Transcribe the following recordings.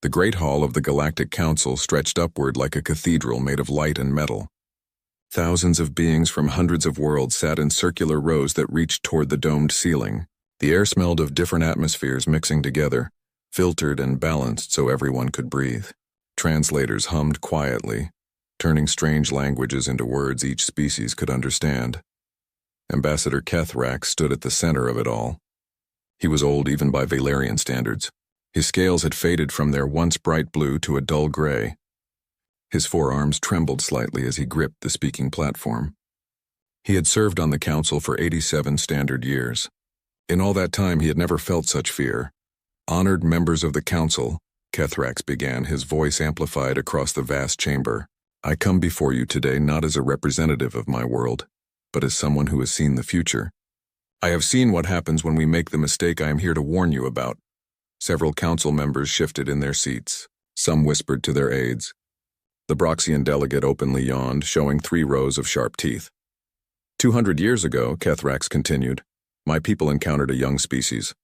The great hall of the Galactic Council stretched upward like a cathedral made of light and metal. Thousands of beings from hundreds of worlds sat in circular rows that reached toward the domed ceiling. The air smelled of different atmospheres mixing together, filtered and balanced so everyone could breathe. Translators hummed quietly, turning strange languages into words each species could understand. Ambassador Kethrak stood at the center of it all. He was old even by Valerian standards. His scales had faded from their once bright blue to a dull gray. His forearms trembled slightly as he gripped the speaking platform. He had served on the council for 87 standard years. In all that time he had never felt such fear. Honored members of the council, Kethrax began, his voice amplified across the vast chamber. I come before you today not as a representative of my world, but as someone who has seen the future. I have seen what happens when we make the mistake I am here to warn you about. Several council members shifted in their seats. Some whispered to their aides. The Broxian delegate openly yawned, showing 3 rows of sharp teeth. 200 years ago, Kethrax continued, my people encountered a young species.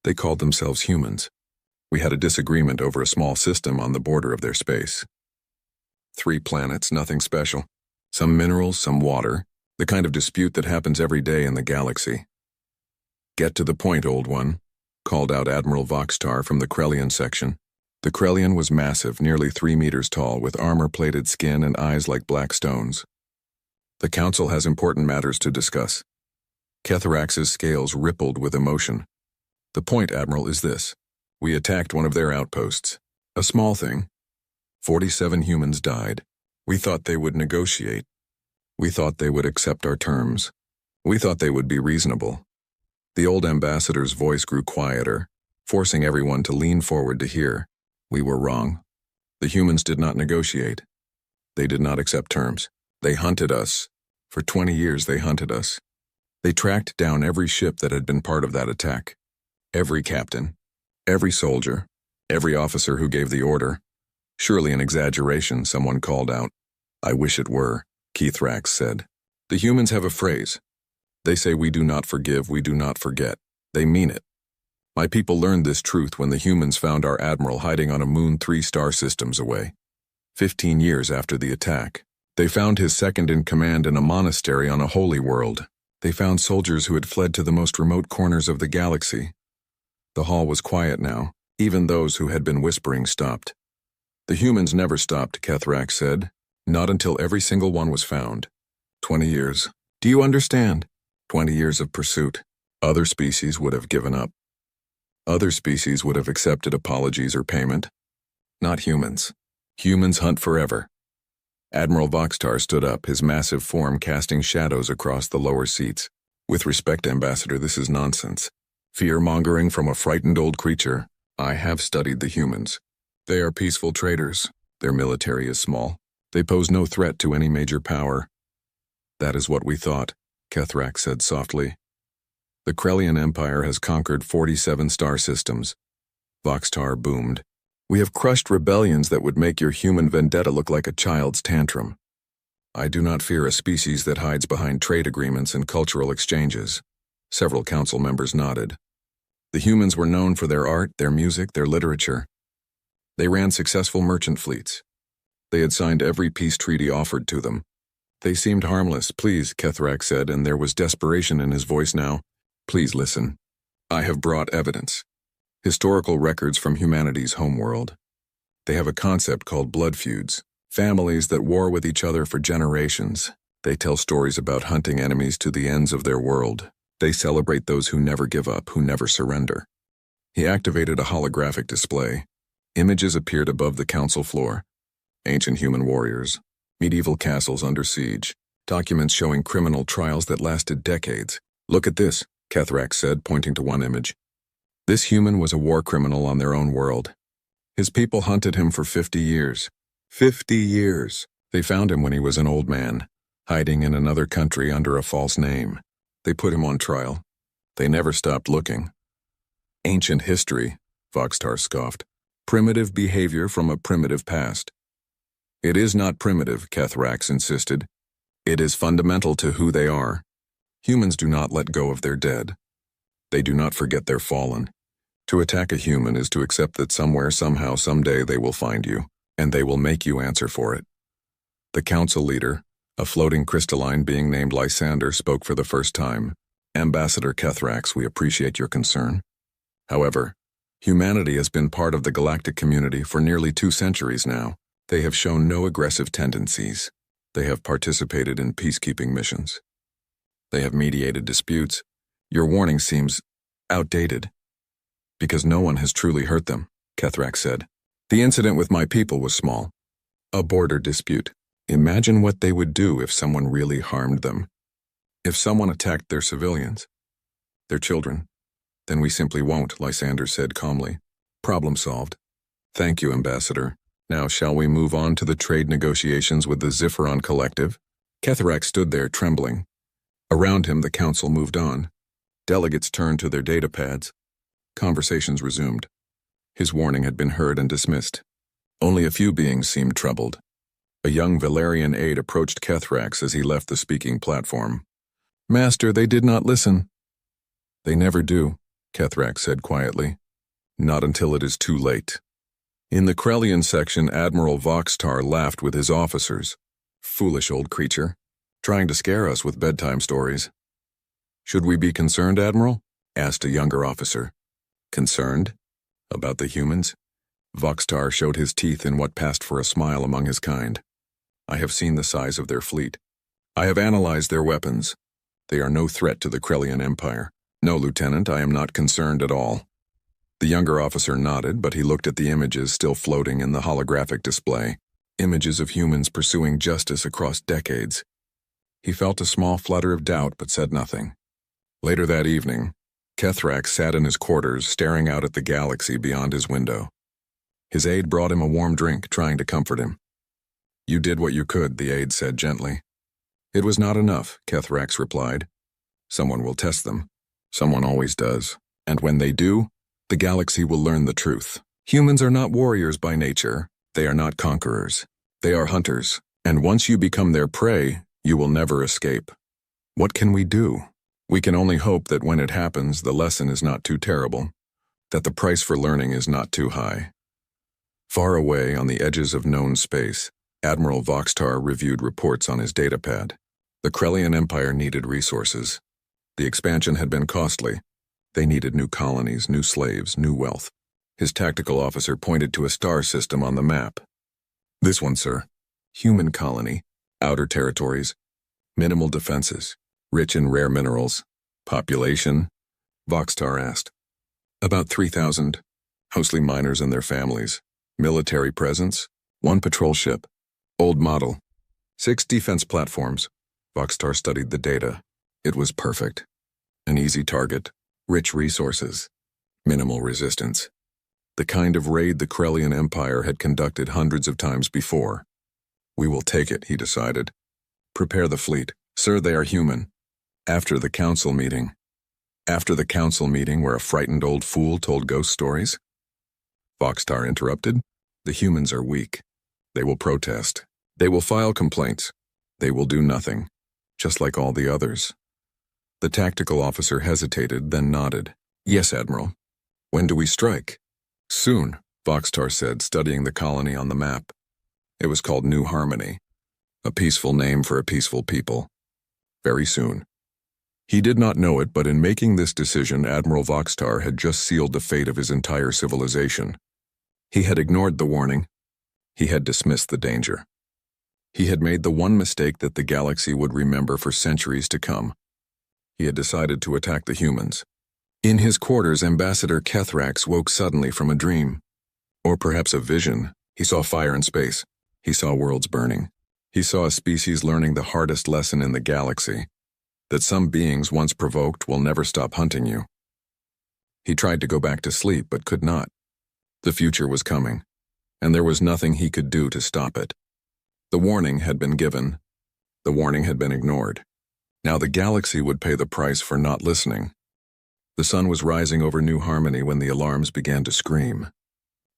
They called themselves humans. We had a disagreement over a small system on the border of their space. 3 planets, nothing special. Some minerals, some water, the kind of dispute that happens every day in the galaxy. Get to the point, old one, called out Admiral Voxtar from the Krellian section. The Krellian was massive, nearly 3 meters tall, with armor-plated skin and eyes like black stones. The council has important matters to discuss. Kethrax's scales rippled with emotion. The point, Admiral, is this. We attacked one of their outposts. A small thing. 47 humans died. We thought they would negotiate. We thought they would accept our terms. We thought they would be reasonable. The old ambassador's voice grew quieter, forcing everyone to lean forward to hear. We were wrong. The humans did not negotiate. They did not accept terms. They hunted us. For 20 years they hunted us. They tracked down every ship that had been part of that attack. Every captain. Every soldier. Every officer who gave the order. Surely an exaggeration, someone called out. I wish it were, Kethrax said. The humans have a phrase. They say we do not forgive, we do not forget. They mean it. My people learned this truth when the humans found our admiral hiding on a moon 3 star systems away. 15 years after the attack. They found his second-in-command in a monastery on a holy world. They found soldiers who had fled to the most remote corners of the galaxy. The hall was quiet now. Even those who had been whispering stopped. The humans never stopped, Kethrax said. Not until every single one was found. 20 years. Do you understand? 20 years of pursuit. Other species would have given up. Other species would have accepted apologies or payment. Not humans. Humans hunt forever. Admiral Voxtar stood up, his massive form casting shadows across the lower seats. With respect, Ambassador, this is nonsense. Fear-mongering from a frightened old creature. I have studied the humans. They are peaceful traders. Their military is small. They pose no threat to any major power. That is what we thought, Kethrax said softly. The Krellian Empire has conquered 47 star systems. Voxtar boomed. We have crushed rebellions that would make your human vendetta look like a child's tantrum. I do not fear a species that hides behind trade agreements and cultural exchanges. Several council members nodded. The humans were known for their art, their music, their literature. They ran successful merchant fleets. They had signed every peace treaty offered to them. They seemed harmless. Please, Kethrax said, and there was desperation in his voice now. Please listen. I have brought evidence. Historical records from humanity's homeworld. They have a concept called blood feuds. Families that war with each other for generations. They tell stories about hunting enemies to the ends of their world. They celebrate those who never give up, who never surrender. He activated a holographic display. Images appeared above the council floor. Ancient human warriors. Medieval castles under siege. Documents showing criminal trials that lasted decades. Look at this, Kethrax said, pointing to one image. This human was a war criminal on their own world. His people hunted him for 50 years. 50 years. They found him when he was an old man, hiding in another country under a false name. They put him on trial. They never stopped looking. Ancient history, Voxtar scoffed. Primitive behavior from a primitive past. It is not primitive, Kethrax insisted. It is fundamental to who they are. Humans do not let go of their dead. They do not forget their fallen. To attack a human is to accept that somewhere, somehow, someday they will find you, and they will make you answer for it. The council leader, a floating crystalline being named Lysander, spoke for the first time. Ambassador Kethrax, we appreciate your concern. However, humanity has been part of the galactic community for nearly 2 centuries now. They have shown no aggressive tendencies. They have participated in peacekeeping missions. They have mediated disputes. Your warning seems outdated. Because no one has truly hurt them, Kethrax said. The incident with my people was small. A border dispute. Imagine what they would do if someone really harmed them. If someone attacked their civilians, their children, then we simply won't, Lysander said calmly. Problem solved. Thank you, Ambassador. Now shall we move on to the trade negotiations with the Zipheron Collective? Kethrax stood there trembling. Around him the council moved on. Delegates turned to their data pads. Conversations resumed. His warning had been heard and dismissed. Only a few beings seemed troubled. A young Valerian aide approached Kethrax as he left the speaking platform. Master, they did not listen. They never do, Kethrax said quietly. Not until it is too late. In the Krellian section, Admiral Voxtar laughed with his officers. Foolish old creature, trying to scare us with bedtime stories. Should we be concerned, Admiral? Asked a younger officer. Concerned? About the humans? Voxtar showed his teeth in what passed for a smile among his kind. I have seen the size of their fleet. I have analyzed their weapons. They are no threat to the Krellian Empire. No, Lieutenant, I am not concerned at all. The younger officer nodded, but he looked at the images still floating in the holographic display. Images of humans pursuing justice across decades. He felt a small flutter of doubt, but said nothing. Later that evening, Kethrax sat in his quarters, staring out at the galaxy beyond his window. His aide brought him a warm drink, trying to comfort him. You did what you could, the aide said gently. It was not enough, Kethrax replied. Someone will test them. Someone always does. And when they do, the galaxy will learn the truth. Humans are not warriors by nature. They are not conquerors. They are hunters. And once you become their prey, you will never escape. What can we do? We can only hope that when it happens, the lesson is not too terrible, that the price for learning is not too high. Far away on the edges of known space, Admiral Voxtar reviewed reports on his datapad. The Krellian Empire needed resources. The expansion had been costly. They needed new colonies, new slaves, new wealth. His tactical officer pointed to a star system on the map. This one, sir. Human colony. Outer territories. Minimal defenses. Rich in rare minerals. Population? Voxtar asked. About 3,000. Mostly miners and their families. Military presence? 1 patrol ship. Old model. 6 defense platforms. Voxtar studied the data. It was perfect. An easy target. Rich resources. Minimal resistance. The kind of raid the Krellian Empire had conducted hundreds of times before. We will take it, he decided. Prepare the fleet. Sir, they are human. After the council meeting. After the council meeting where a frightened old fool told ghost stories? Voxtar interrupted. The humans are weak. They will protest. They will file complaints. They will do nothing. Just like all the others. The tactical officer hesitated, then nodded. Yes, Admiral. When do we strike? Soon, Voxtar said, studying the colony on the map. It was called New Harmony. A peaceful name for a peaceful people. Very soon. He did not know it, but in making this decision, Admiral Voxtar had just sealed the fate of his entire civilization. He had ignored the warning. He had dismissed the danger. He had made the one mistake that the galaxy would remember for centuries to come. He had decided to attack the humans. In his quarters, Ambassador Kethrax woke suddenly from a dream. Or perhaps a vision. He saw fire in space. He saw worlds burning. He saw a species learning the hardest lesson in the galaxy, that some beings once provoked will never stop hunting you. He tried to go back to sleep, but could not. The future was coming, and there was nothing he could do to stop it. The warning had been given. The warning had been ignored. Now the galaxy would pay the price for not listening. The sun was rising over New Harmony when the alarms began to scream.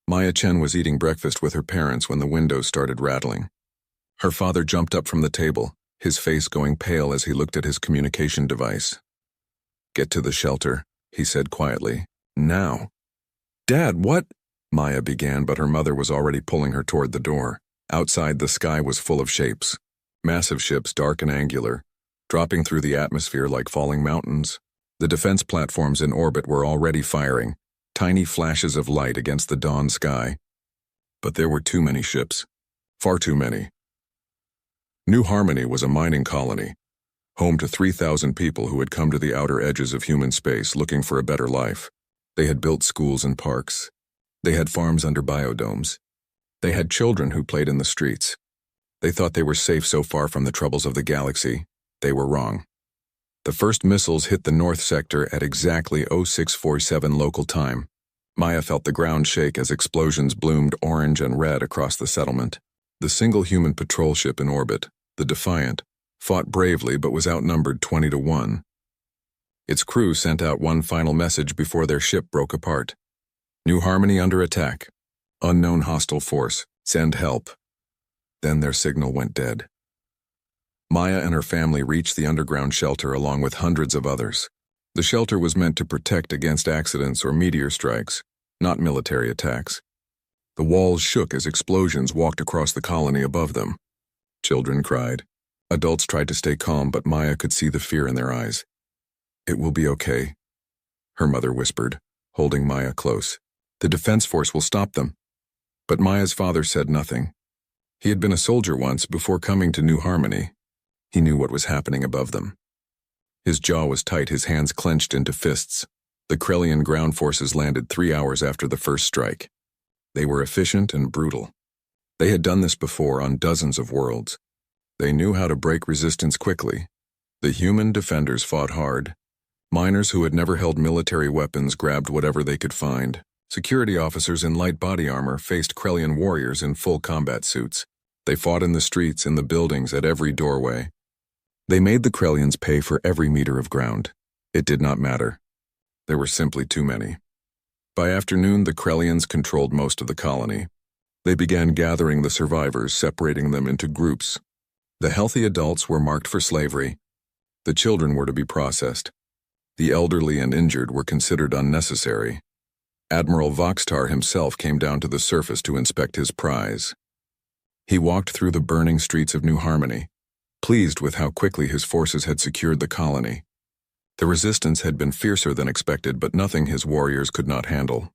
Maya Chen was eating breakfast with her parents when the windows started rattling. Her father jumped up from the table, his face going pale as he looked at his communication device. Get to the shelter, he said quietly. Now. Dad, what? Maya began, but her mother was already pulling her toward the door. Outside, the sky was full of shapes. Massive ships, dark and angular, dropping through the atmosphere like falling mountains. The defense platforms in orbit were already firing, tiny flashes of light against the dawn sky. But there were too many ships. Far too many. New Harmony was a mining colony, home to 3,000 people who had come to the outer edges of human space looking for a better life. They had built schools and parks. They had farms under biodomes. They had children who played in the streets. They thought they were safe so far from the troubles of the galaxy. They were wrong. The first missiles hit the north sector at exactly 0647 local time. Maya felt the ground shake as explosions bloomed orange and red across the settlement. The single human patrol ship in orbit, the Defiant, fought bravely but was outnumbered 20-1. Its crew sent out one final message before their ship broke apart. New Harmony under attack. Unknown hostile force. Send help. Then their signal went dead. Maya and her family reached the underground shelter along with hundreds of others. The shelter was meant to protect against accidents or meteor strikes, not military attacks. The walls shook as explosions walked across the colony above them. Children cried. Adults tried to stay calm, but Maya could see the fear in their eyes. "It will be okay," her mother whispered, holding Maya close. "The defense force will stop them." But Maya's father said nothing. He had been a soldier once before coming to New Harmony. He knew what was happening above them. His jaw was tight, his hands clenched into fists. The Krellian ground forces landed 3 hours after the first strike. They were efficient and brutal. They had done this before on dozens of worlds. They knew how to break resistance quickly. The human defenders fought hard. Miners who had never held military weapons grabbed whatever they could find. Security officers in light body armor faced Krellian warriors in full combat suits. They fought in the streets, in the buildings, at every doorway. They made the Krellians pay for every meter of ground. It did not matter. There were simply too many. By afternoon, the Krellians controlled most of the colony. They began gathering the survivors, separating them into groups. The healthy adults were marked for slavery. The children were to be processed. The elderly and injured were considered unnecessary. Admiral Voxtar himself came down to the surface to inspect his prize. He walked through the burning streets of New Harmony, pleased with how quickly his forces had secured the colony. The resistance had been fiercer than expected, but nothing his warriors could not handle.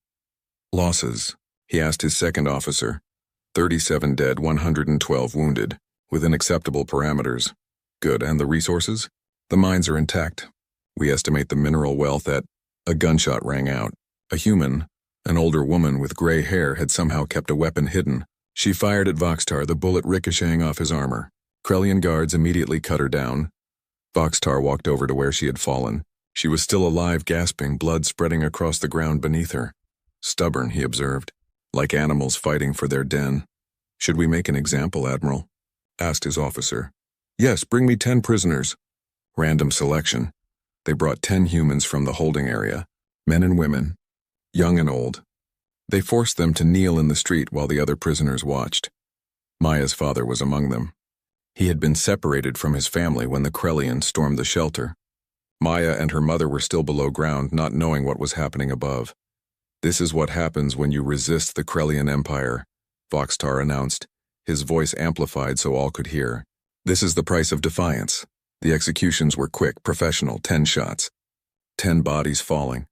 "Losses?" he asked his second officer. 37 dead, 112 wounded, within acceptable parameters. "Good, and the resources?" "The mines are intact. We estimate the mineral wealth at..." A gunshot rang out. A human, an older woman with gray hair, had somehow kept a weapon hidden. She fired at Voxtar, the bullet ricocheting off his armor. Krellian guards immediately cut her down. Voxtar walked over to where she had fallen. She was still alive, gasping, blood spreading across the ground beneath her. "Stubborn," he observed, "like animals fighting for their den." "Should we make an example, Admiral?" asked his officer. "Yes, bring me 10 prisoners." Random selection. They brought 10 humans from the holding area, men and women, young and old. They forced them to kneel in the street while the other prisoners watched. Maya's father was among them. He had been separated from his family when the Krellians stormed the shelter. Maya and her mother were still below ground, not knowing what was happening above. "This is what happens when you resist the Krellian Empire," Voxtar announced, his voice amplified so all could hear. "This is the price of defiance." The executions were quick, professional, 10 shots. 10 bodies falling.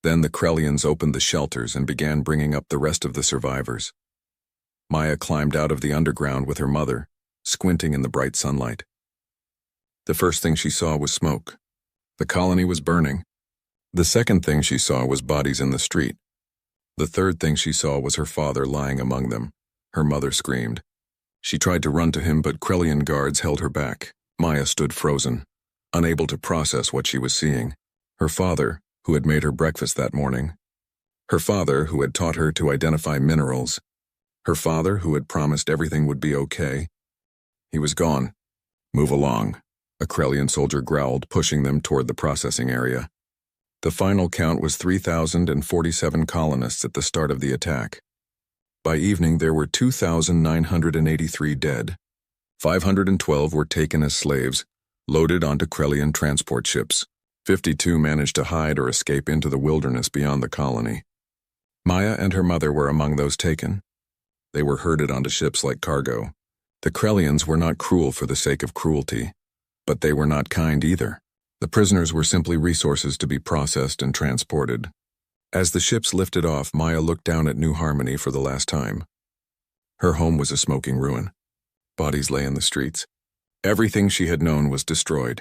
Then the Krellians opened the shelters and began bringing up the rest of the survivors. Maya climbed out of the underground with her mother, squinting in the bright sunlight. The first thing she saw was smoke. The colony was burning. The second thing she saw was bodies in the street. The third thing she saw was her father lying among them. Her mother screamed. She tried to run to him, but Krellian guards held her back. Maya stood frozen, unable to process what she was seeing. Her father, who had made her breakfast that morning. Her father, who had taught her to identify minerals. Her father, who had promised everything would be okay. He was gone. "Move along," a Krellian soldier growled, pushing them toward the processing area. The final count was 3,047 colonists at the start of the attack. By evening, there were 2,983 dead. 512 were taken as slaves, loaded onto Krellian transport ships. 52 managed to hide or escape into the wilderness beyond the colony. Maya and her mother were among those taken. They were herded onto ships like cargo. The Krellians were not cruel for the sake of cruelty, but they were not kind either. The prisoners were simply resources to be processed and transported. As the ships lifted off, Maya looked down at New Harmony for the last time. Her home was a smoking ruin. Bodies lay in the streets. Everything she had known was destroyed.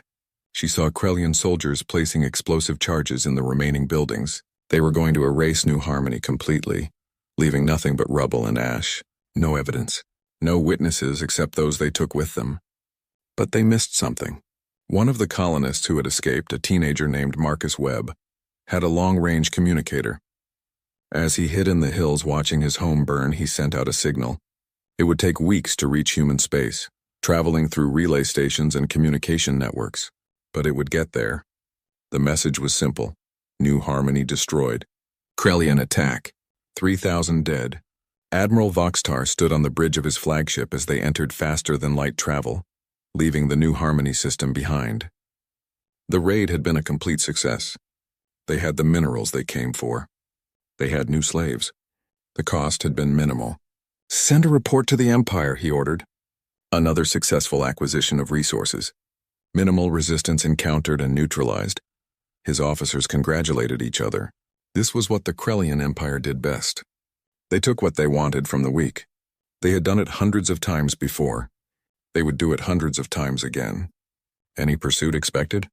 She saw Krellian soldiers placing explosive charges in the remaining buildings. They were going to erase New Harmony completely, leaving nothing but rubble and ash. No evidence. No witnesses except those they took with them. But they missed something. One of the colonists who had escaped, a teenager named Marcus Webb, had a long-range communicator. As he hid in the hills watching his home burn, he sent out a signal. It would take weeks to reach human space, traveling through relay stations and communication networks, but it would get there. The message was simple. New Harmony destroyed. Krellian attack. 3,000 dead. Admiral Voxtar stood on the bridge of his flagship as they entered faster-than-light travel, leaving the New Harmony system behind. The raid had been a complete success. They had the minerals they came for. They had new slaves. The cost had been minimal. "Send a report to the Empire," he ordered. Another successful acquisition of resources. Minimal resistance encountered and neutralized. His officers congratulated each other. This was what the Krellian Empire did best. They took what they wanted from the weak. They had done it hundreds of times before. They would do it hundreds of times again. "Any pursuit expected?"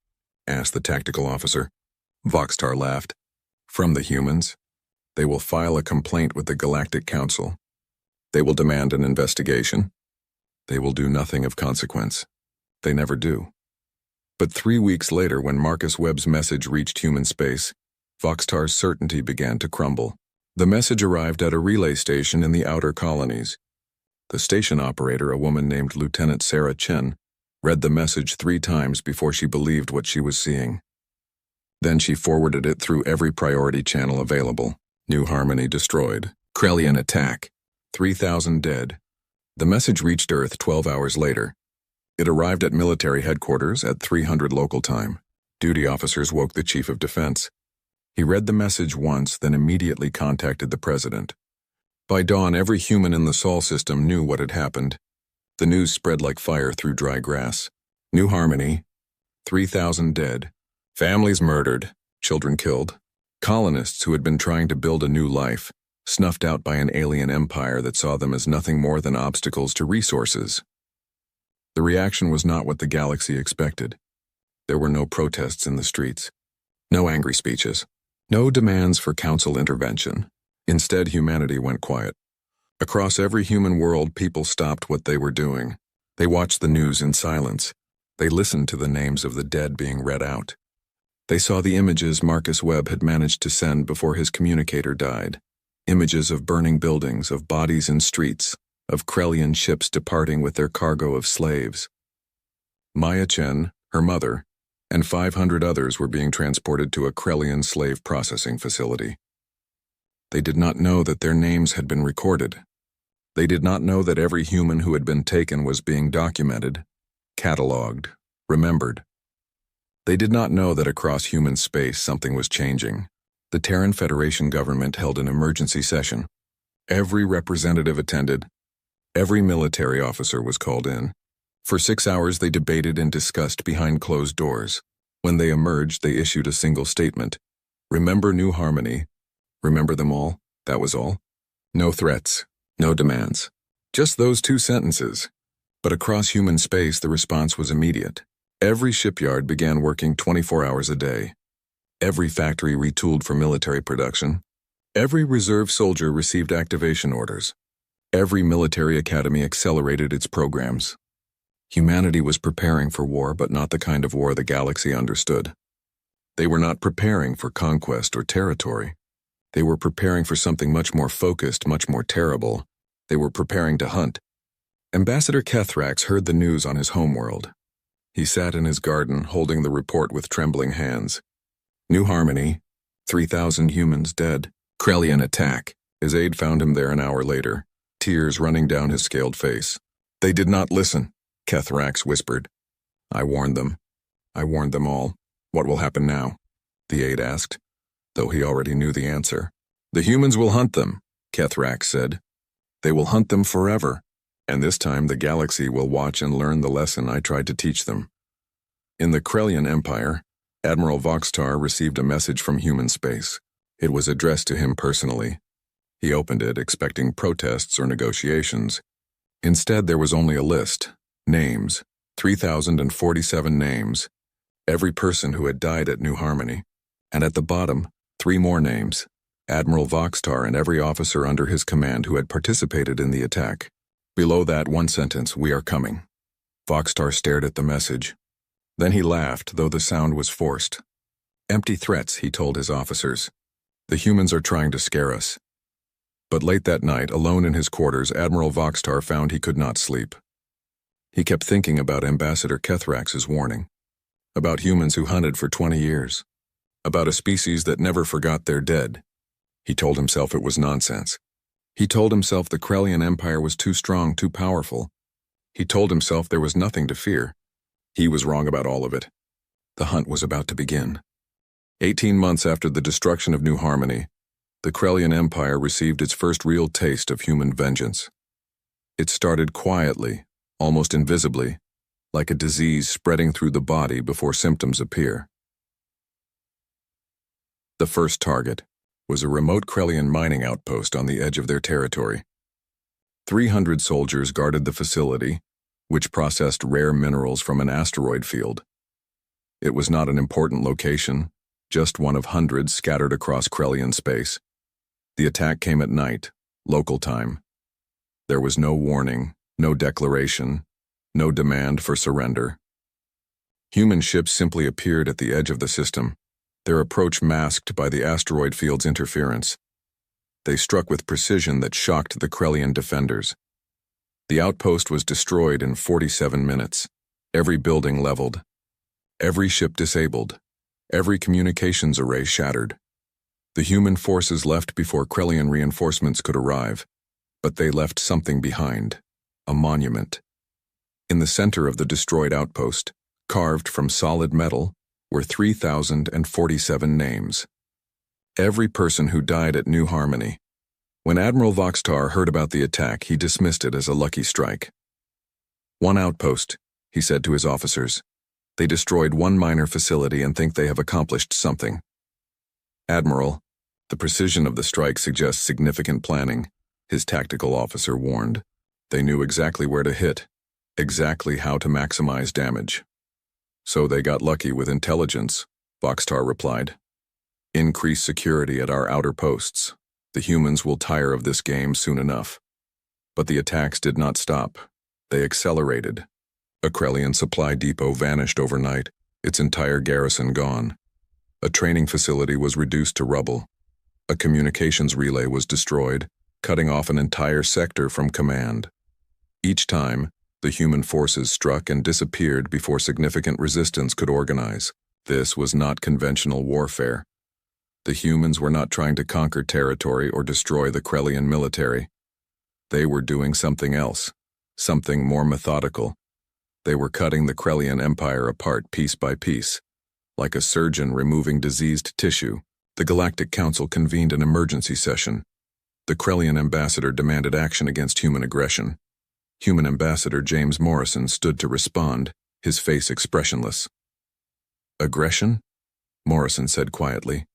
asked the tactical officer. Voxtar laughed. "From the humans. They will file a complaint with the Galactic Council. They will demand an investigation. They will do nothing of consequence. They never do." But 3 weeks later, when Marcus Webb's message reached human space, Voxtar's certainty began to crumble. The message arrived at a relay station in the outer colonies. The station operator, a woman named Lieutenant Sarah Chen, read the message 3 times before she believed what she was seeing. Then she forwarded it through every priority channel available. New Harmony destroyed. Krellian attack. 3,000 dead. The message reached Earth 12 hours later. It arrived at military headquarters at 300 local time. Duty officers woke the Chief of Defense. He read the message once, then immediately contacted the President. By dawn, every human in the Sol system knew what had happened. The news spread like fire through dry grass. New Harmony. 3,000 dead. Families murdered. Children killed. Colonists who had been trying to build a new life, snuffed out by an alien empire that saw them as nothing more than obstacles to resources. The reaction was not what the galaxy expected. There were no protests in the streets. No angry speeches. No demands for council intervention. Instead, humanity went quiet. Across every human world, people stopped what they were doing. They watched the news in silence. They listened to the names of the dead being read out. They saw the images Marcus Webb had managed to send before his communicator died. Images of burning buildings, of bodies in streets, of Krellian ships departing with their cargo of slaves. Maya Chen, her mother, and 500 others were being transported to a Krellian slave processing facility. They did not know that their names had been recorded. They did not know that every human who had been taken was being documented, catalogued, remembered. They did not know that across human space something was changing. The Terran Federation government held an emergency session. Every representative attended. Every military officer was called in. For 6 hours they debated and discussed behind closed doors. When they emerged, they issued a single statement. Remember New Harmony. Remember them all. That was all. No threats. No demands. Just those 2 sentences. But across human space, the response was immediate. Every shipyard began working 24 hours a day. Every factory retooled for military production. Every reserve soldier received activation orders. Every military academy accelerated its programs. Humanity was preparing for war, but not the kind of war the galaxy understood. They were not preparing for conquest or territory. They were preparing for something much more focused, much more terrible. They were preparing to hunt. Ambassador Kethrax heard the news on his homeworld. He sat in his garden, holding the report with trembling hands. New Harmony, 3,000 humans dead. Krellian attack. His aide found him there an hour later, tears running down his scaled face. They did not listen, Kethrax whispered. I warned them. I warned them all. What will happen now? The aide asked, though he already knew the answer. The humans will hunt them, Kethrak said. They will hunt them forever, and this time the galaxy will watch and learn the lesson I tried to teach them. In the Krellian Empire, Admiral Voxtar received a message from human space. It was addressed to him personally. He opened it, expecting protests or negotiations. Instead, there was only a list. Names. 3,047 names. Every person who had died at New Harmony. And at the bottom, 3 more names. Admiral Voxtar and every officer under his command who had participated in the attack. Below that, one sentence, "We are coming." Voxtar stared at the message. Then he laughed, though the sound was forced. "Empty threats," he told his officers. "The humans are trying to scare us." But late that night, alone in his quarters, Admiral Voxtar found he could not sleep. He kept thinking about Ambassador Kethrax's warning. About humans who hunted for 20 years. About a species that never forgot their dead. He told himself it was nonsense. He told himself the Krellian Empire was too strong, too powerful. He told himself there was nothing to fear. He was wrong about all of it. The hunt was about to begin. 18 months after the destruction of New Harmony, the Krellian Empire received its first real taste of human vengeance. It started quietly, almost invisibly, like a disease spreading through the body before symptoms appear. The first target was a remote Krellian mining outpost on the edge of their territory. 300 soldiers guarded the facility, which processed rare minerals from an asteroid field. It was not an important location, just one of hundreds scattered across Krellian space. The attack came at night, local time. There was no warning, no declaration, no demand for surrender. Human ships simply appeared at the edge of the system, their approach masked by the asteroid field's interference. They struck with precision that shocked the Krellian defenders. The outpost was destroyed in 47 minutes, every building leveled, every ship disabled, every communications array shattered. The human forces left before Krellian reinforcements could arrive, but they left something behind, a monument. In the center of the destroyed outpost, carved from solid metal, were 3,047 names. Every person who died at New Harmony. When Admiral Voxtar heard about the attack, he dismissed it as a lucky strike. "One outpost," he said to his officers. "They destroyed one miner facility and think they have accomplished something." "Admiral, the precision of the strike suggests significant planning," his tactical officer warned. "They knew exactly where to hit, exactly how to maximize damage." "So they got lucky with intelligence," Voxtar replied. "Increase security at our outer posts. The humans will tire of this game soon enough." But the attacks did not stop. They accelerated. A Krellian supply depot vanished overnight, its entire garrison gone. A training facility was reduced to rubble. A communications relay was destroyed, cutting off an entire sector from command. Each time, the human forces struck and disappeared before significant resistance could organize. This was not conventional warfare. The humans were not trying to conquer territory or destroy the Krellian military. They were doing something else, something more methodical. They were cutting the Krellian Empire apart piece by piece. Like a surgeon removing diseased tissue, the Galactic Council convened an emergency session. The Krellian ambassador demanded action against human aggression. Human Ambassador James Morrison stood to respond, his face expressionless. "Aggression?" Morrison said quietly.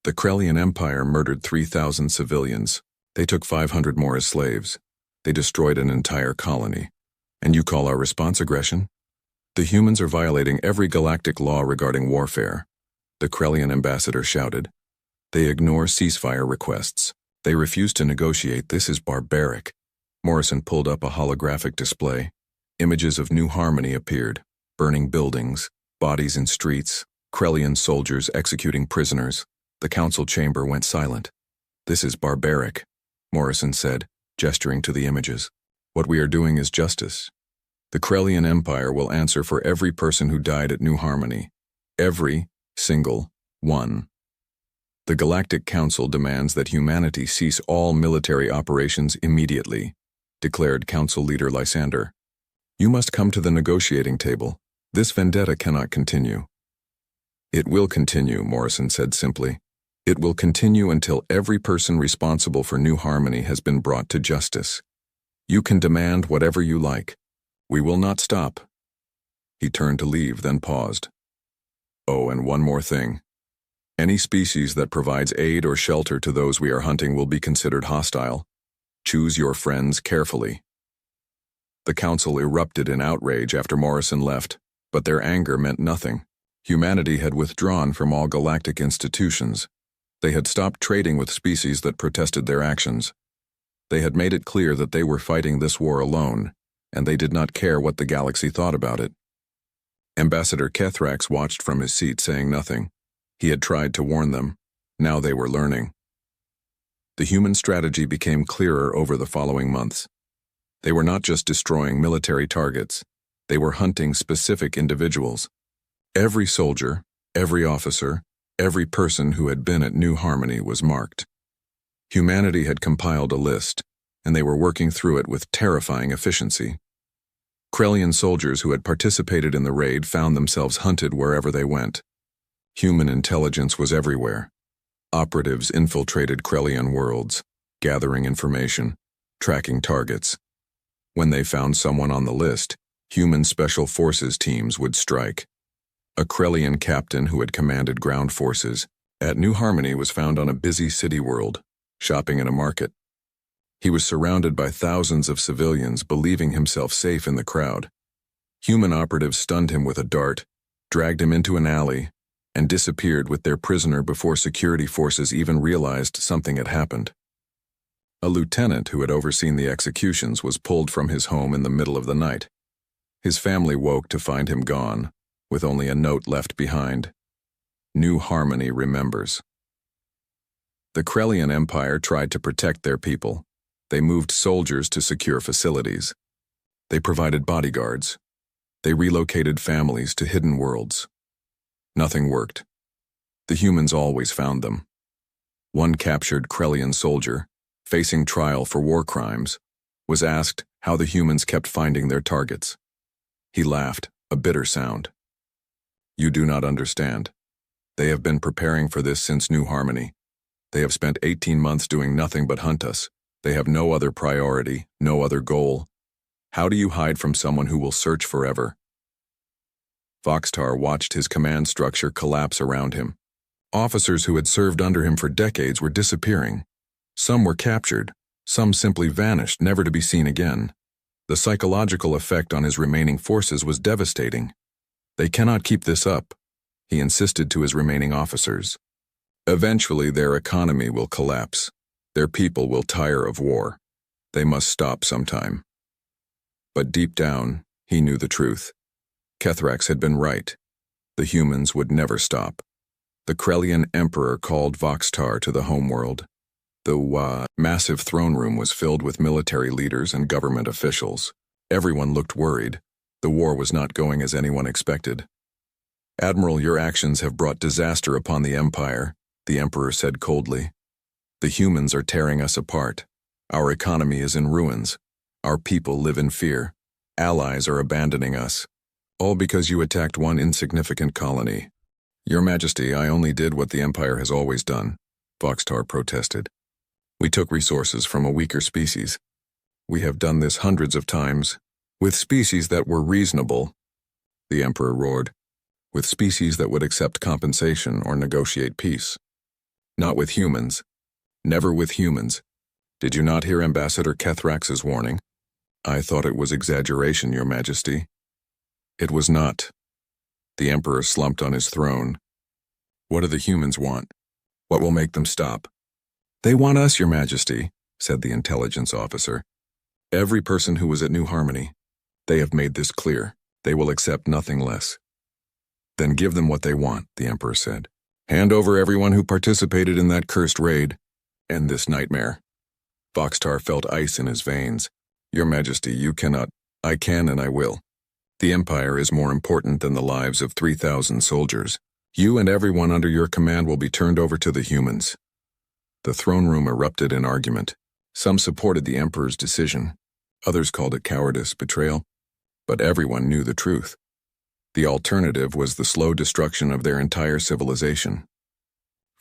"The Krellian Empire murdered 3,000 civilians. They took 500 more as slaves. They destroyed an entire colony. And you call our response aggression? The humans are violating every galactic law regarding warfare," the Krellian ambassador shouted. "They ignore ceasefire requests. They refuse to negotiate. This is barbaric." Morrison pulled up a holographic display. Images of New Harmony appeared, burning buildings, bodies in streets, Krellian soldiers executing prisoners. The council chamber went silent. "This is barbaric," Morrison said, gesturing to the images. "What we are doing is justice. The Krellian Empire will answer for every person who died at New Harmony. Every single one. The Galactic Council demands that humanity cease all military operations immediately," declared Council Leader Lysander. "You must come to the negotiating table. This vendetta cannot continue." "It will continue," Morrison said simply. It will continue until every person responsible for New Harmony has been brought to justice. You can demand whatever you like. We will not stop." He turned to leave, then paused. "Oh, and one more thing. Any species that provides aid or shelter to those we are hunting will be considered hostile. Choose your friends carefully." The council erupted in outrage after Morrison left, but their anger meant nothing. Humanity had withdrawn from all galactic institutions. They had stopped trading with species that protested their actions. They had made it clear that they were fighting this war alone, and they did not care what the galaxy thought about it. Ambassador Kethrax watched from his seat, saying nothing. He had tried to warn them. Now they were learning. The human strategy became clearer over the following months. They were not just destroying military targets. They were hunting specific individuals. Every soldier, every officer, every person who had been at New Harmony was marked. Humanity had compiled a list, and they were working through it with terrifying efficiency. Krellian soldiers who had participated in the raid found themselves hunted wherever they went. Human intelligence was everywhere. Operatives infiltrated Krellian worlds, gathering information, tracking targets. When they found someone on the list, human special forces teams would strike. A Krellian captain who had commanded ground forces at New Harmony was found on a busy city world, shopping in a market. He was surrounded by thousands of civilians, believing himself safe in the crowd. Human operatives stunned him with a dart, dragged him into an alley, and disappeared with their prisoner before security forces even realized something had happened. A lieutenant who had overseen the executions was pulled from his home in the middle of the night. His family woke to find him gone, with only a note left behind. New Harmony remembers. The Krellian Empire tried to protect their people. They moved soldiers to secure facilities. They provided bodyguards. They relocated families to hidden worlds. Nothing worked. The humans always found them. One captured Krellian soldier, facing trial for war crimes, was asked how the humans kept finding their targets. He laughed, a bitter sound. "You do not understand. They have been preparing for this since New Harmony. They have spent 18 months doing nothing but hunt us. They have no other priority, no other goal. How do you hide from someone who will search forever?" Voxtar watched his command structure collapse around him. Officers who had served under him for decades were disappearing. Some were captured, some simply vanished, never to be seen again. The psychological effect on his remaining forces was devastating. "They cannot keep this up," he insisted to his remaining officers. "Eventually their economy will collapse. Their people will tire of war. They must stop sometime." But deep down, he knew the truth. Kethrax had been right. The humans would never stop. The Krellian Emperor called Voxtar to the homeworld. The massive throne room was filled with military leaders and government officials. Everyone looked worried. The war was not going as anyone expected. "Admiral, your actions have brought disaster upon the Empire," the Emperor said coldly. "The humans are tearing us apart. Our economy is in ruins. Our people live in fear. Allies are abandoning us. All because you attacked one insignificant colony." "Your Majesty, I only did what the Empire has always done," Voxtar protested. "We took resources from a weaker species. We have done this hundreds of times, with species that were reasonable," the Emperor roared. "With species that would accept compensation or negotiate peace. Not with humans. Never with humans. Did you not hear Ambassador Kethrax's warning?" "I thought it was exaggeration, Your Majesty." "It was not." The Emperor slumped on his throne. "What do the humans want? What will make them stop?" "They want us, Your Majesty," said the intelligence officer. "Every person who was at New Harmony. They have made this clear. They will accept nothing less." "Then give them what they want," the Emperor said. "Hand over everyone who participated in that cursed raid. End this nightmare." Voxtar felt ice in his veins. "Your Majesty, you cannot." "I can and I will. The Empire is more important than the lives of 3,000 soldiers. You and everyone under your command will be turned over to the humans." The throne room erupted in argument. Some supported the Emperor's decision. Others called it cowardice, betrayal. But everyone knew the truth. The alternative was the slow destruction of their entire civilization.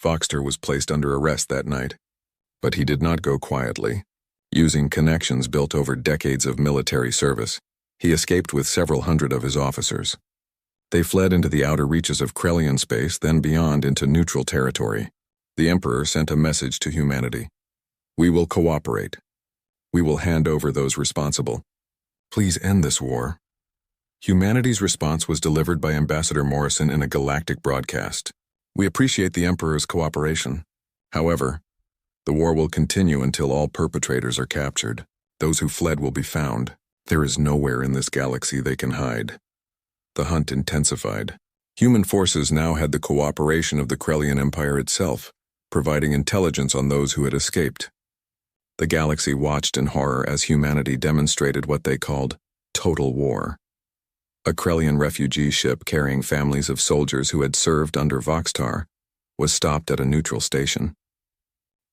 Voxter was placed under arrest that night, but he did not go quietly. Using connections built over decades of military service, he escaped with several hundred of his officers. They fled into the outer reaches of Krellian space, then beyond into neutral territory. The Emperor sent a message to humanity. We will cooperate. We will hand over those responsible. Please end this war. Humanity's response was delivered by Ambassador Morrison in a galactic broadcast. We appreciate the Emperor's cooperation. However, the war will continue until all perpetrators are captured. Those who fled will be found. There is nowhere in this galaxy they can hide. The hunt intensified. Human forces now had the cooperation of the Krellian Empire itself, providing intelligence on those who had escaped. The galaxy watched in horror as humanity demonstrated what they called total war. A Krellian refugee ship carrying families of soldiers who had served under Voxtar was stopped at a neutral station.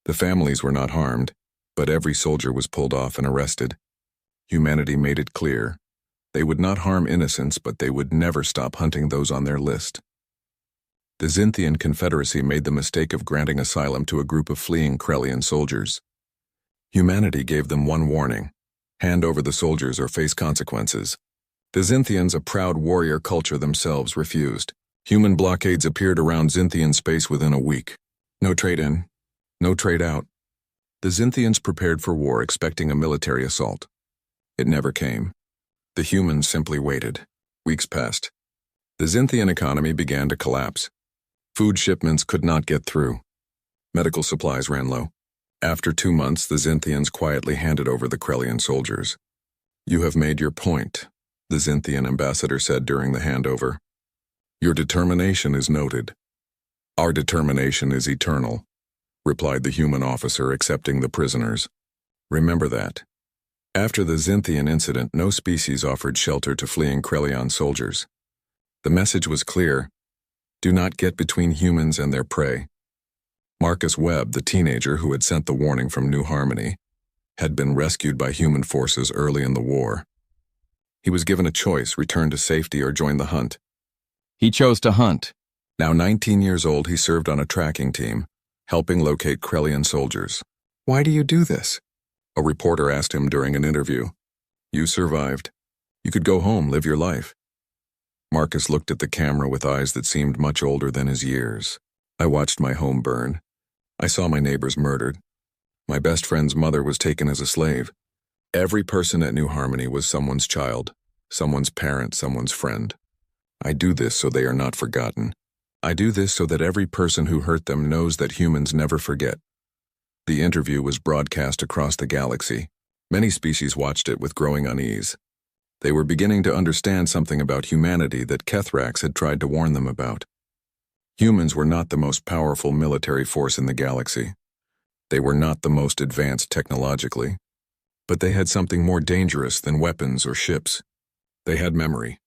The families were not harmed, but every soldier was pulled off and arrested. Humanity made it clear. They would not harm innocents, but they would never stop hunting those on their list. The Xinthian Confederacy made the mistake of granting asylum to a group of fleeing Krellian soldiers. Humanity gave them one warning: hand over the soldiers or face consequences. The Xinthians, a proud warrior culture themselves, refused. Human blockades appeared around Xinthian space within a week. No trade in, no trade out. The Xinthians prepared for war, expecting a military assault. It never came. The humans simply waited. Weeks passed. The Xinthian economy began to collapse. Food shipments could not get through. Medical supplies ran low. After 2 months, the Xinthians quietly handed over the Krellian soldiers. You have made your point, the Xinthian ambassador said during the handover. Your determination is noted. Our determination is eternal, replied the human officer, accepting the prisoners. Remember that. After the Xinthian incident, no species offered shelter to fleeing Krellian soldiers. The message was clear: do not get between humans and their prey. Marcus Webb, the teenager who had sent the warning from New Harmony, had been rescued by human forces early in the war. He was given a choice: return to safety or join the hunt. He chose to hunt. Now 19 years old, he served on a tracking team, helping locate Krellian soldiers. Why do you do this? A reporter asked him during an interview. You survived. You could go home, live your life. Marcus looked at the camera with eyes that seemed much older than his years. I watched my home burn. I saw my neighbors murdered. My best friend's mother was taken as a slave. Every person at New Harmony was someone's child, someone's parent, someone's friend. I do this so they are not forgotten. I do this so that every person who hurt them knows that humans never forget. The interview was broadcast across the galaxy. Many species watched it with growing unease. They were beginning to understand something about humanity that Kethrax had tried to warn them about. Humans were not the most powerful military force in the galaxy. They were not the most advanced technologically. But they had something more dangerous than weapons or ships. They had memory.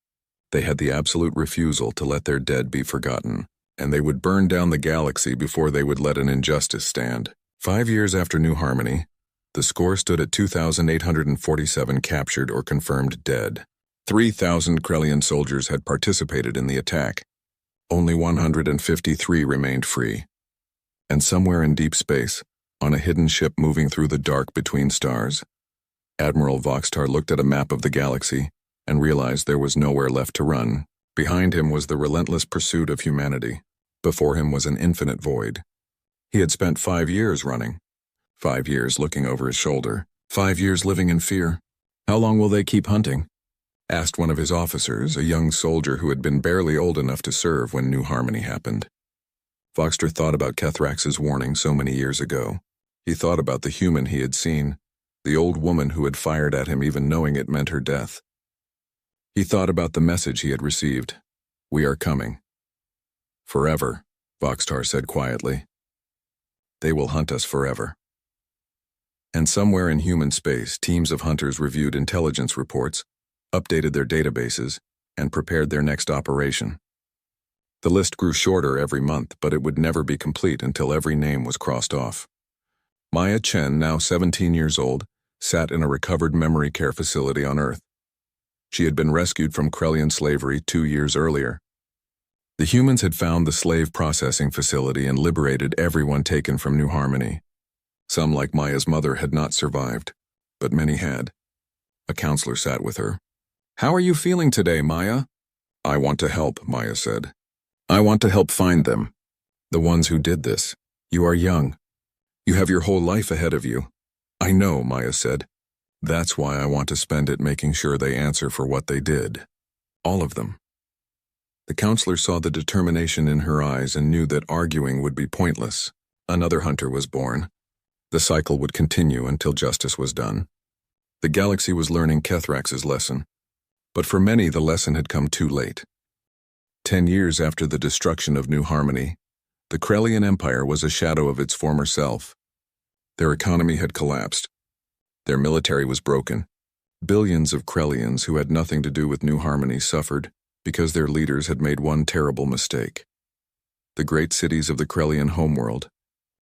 They had the absolute refusal to let their dead be forgotten, and they would burn down the galaxy before they would let an injustice stand. 5 years after New Harmony, the score stood at 2,847 captured or confirmed dead. 3,000 Krellian soldiers had participated in the attack. Only 153 remained free. And somewhere in deep space, on a hidden ship moving through the dark between stars, Admiral Voxtar looked at a map of the galaxy and realized there was nowhere left to run. Behind him was the relentless pursuit of humanity. Before him was an infinite void. He had spent 5 years running. 5 years looking over his shoulder. 5 years living in fear. How long will they keep hunting? Asked one of his officers, a young soldier who had been barely old enough to serve when New Harmony happened. Voxtar thought about Kethrax's warning so many years ago. He thought about the human he had seen, the old woman who had fired at him even knowing it meant her death. He thought about the message he had received. We are coming. Forever, Voxtar said quietly. They will hunt us forever. And somewhere in human space, teams of hunters reviewed intelligence reports, updated their databases, and prepared their next operation. The list grew shorter every month, but it would never be complete until every name was crossed off. Maya Chen, now 17 years old, sat in a recovered memory care facility on Earth. She had been rescued from Krellian slavery 2 years earlier. The humans had found the slave processing facility and liberated everyone taken from New Harmony. Some, like Maya's mother, had not survived, but many had. A counselor sat with her. "How are you feeling today, Maya?" "I want to help," Maya said. "I want to help find them. The ones who did this. You are young. You have your whole life ahead of you." "I know," Maya said. "That's why I want to spend it making sure they answer for what they did. All of them." The counselor saw the determination in her eyes and knew that arguing would be pointless. Another hunter was born. The cycle would continue until justice was done. The galaxy was learning Kethrax's lesson. But for many, the lesson had come too late. 10 years after the destruction of New Harmony, the Krellian Empire was a shadow of its former self. Their economy had collapsed. Their military was broken. Billions of Krellians who had nothing to do with New Harmony suffered because their leaders had made one terrible mistake. The great cities of the Krellian homeworld,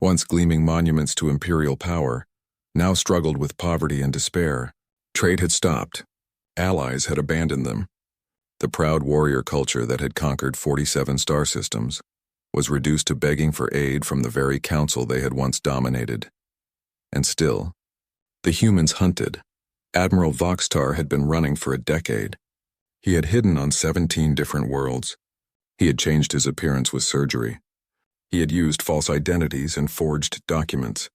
once gleaming monuments to imperial power, now struggled with poverty and despair. Trade had stopped. Allies had abandoned them. The proud warrior culture that had conquered 47 star systems was reduced to begging for aid from the very council they had once dominated. And still, the humans hunted. Admiral Voxtar had been running for a decade. He had hidden on 17 different worlds. He had changed his appearance with surgery. He had used false identities and forged documents.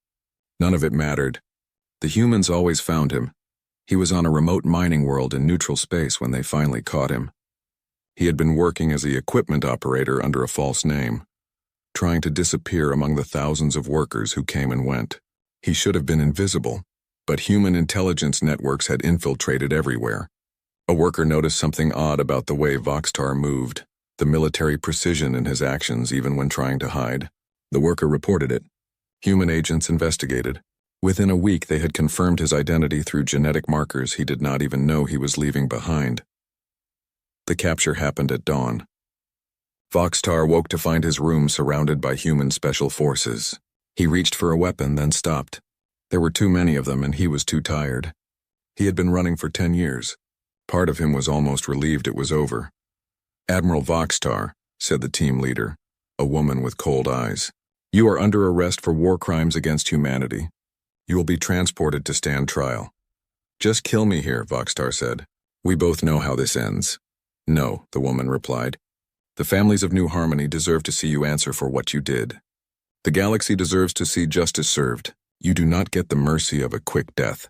None of it mattered. The humans always found him. He was on a remote mining world in neutral space when they finally caught him. He had been working as the equipment operator under a false name, trying to disappear among the thousands of workers who came and went. He should have been invisible, but human intelligence networks had infiltrated everywhere. A worker noticed something odd about the way Voxtar moved, the military precision in his actions even when trying to hide. The worker reported it. Human agents investigated. Within a week, they had confirmed his identity through genetic markers he did not even know he was leaving behind. The capture happened at dawn. Voxtar woke to find his room surrounded by human special forces. He reached for a weapon, then stopped. There were too many of them, and he was too tired. He had been running for 10 years. Part of him was almost relieved it was over. "Admiral Voxtar," said the team leader, a woman with cold eyes, "you are under arrest for war crimes against humanity. You will be transported to stand trial." "Just kill me here," Voxtar said. "We both know how this ends." "No," the woman replied. "The families of New Harmony deserve to see you answer for what you did. The galaxy deserves to see justice served. You do not get the mercy of a quick death."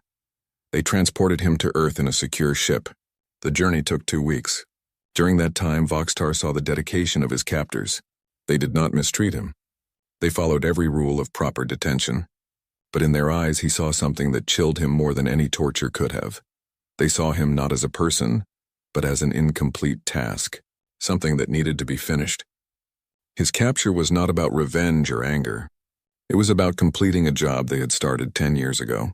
They transported him to Earth in a secure ship. The journey took 2 weeks. During that time, Voxtar saw the dedication of his captors. They did not mistreat him. They followed every rule of proper detention. But in their eyes, he saw something that chilled him more than any torture could have. They saw him not as a person, but as an incomplete task, something that needed to be finished. His capture was not about revenge or anger. It was about completing a job they had started 10 years ago.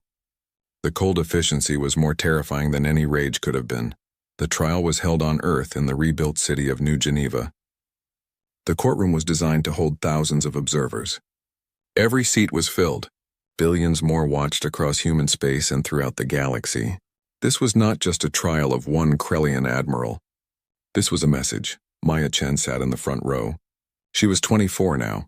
The cold efficiency was more terrifying than any rage could have been. The trial was held on Earth in the rebuilt city of New Geneva. The courtroom was designed to hold thousands of observers. Every seat was filled. Billions more watched across human space and throughout the galaxy. This was not just a trial of one Krellian admiral. This was a message. Maya Chen sat in the front row. She was 24 now,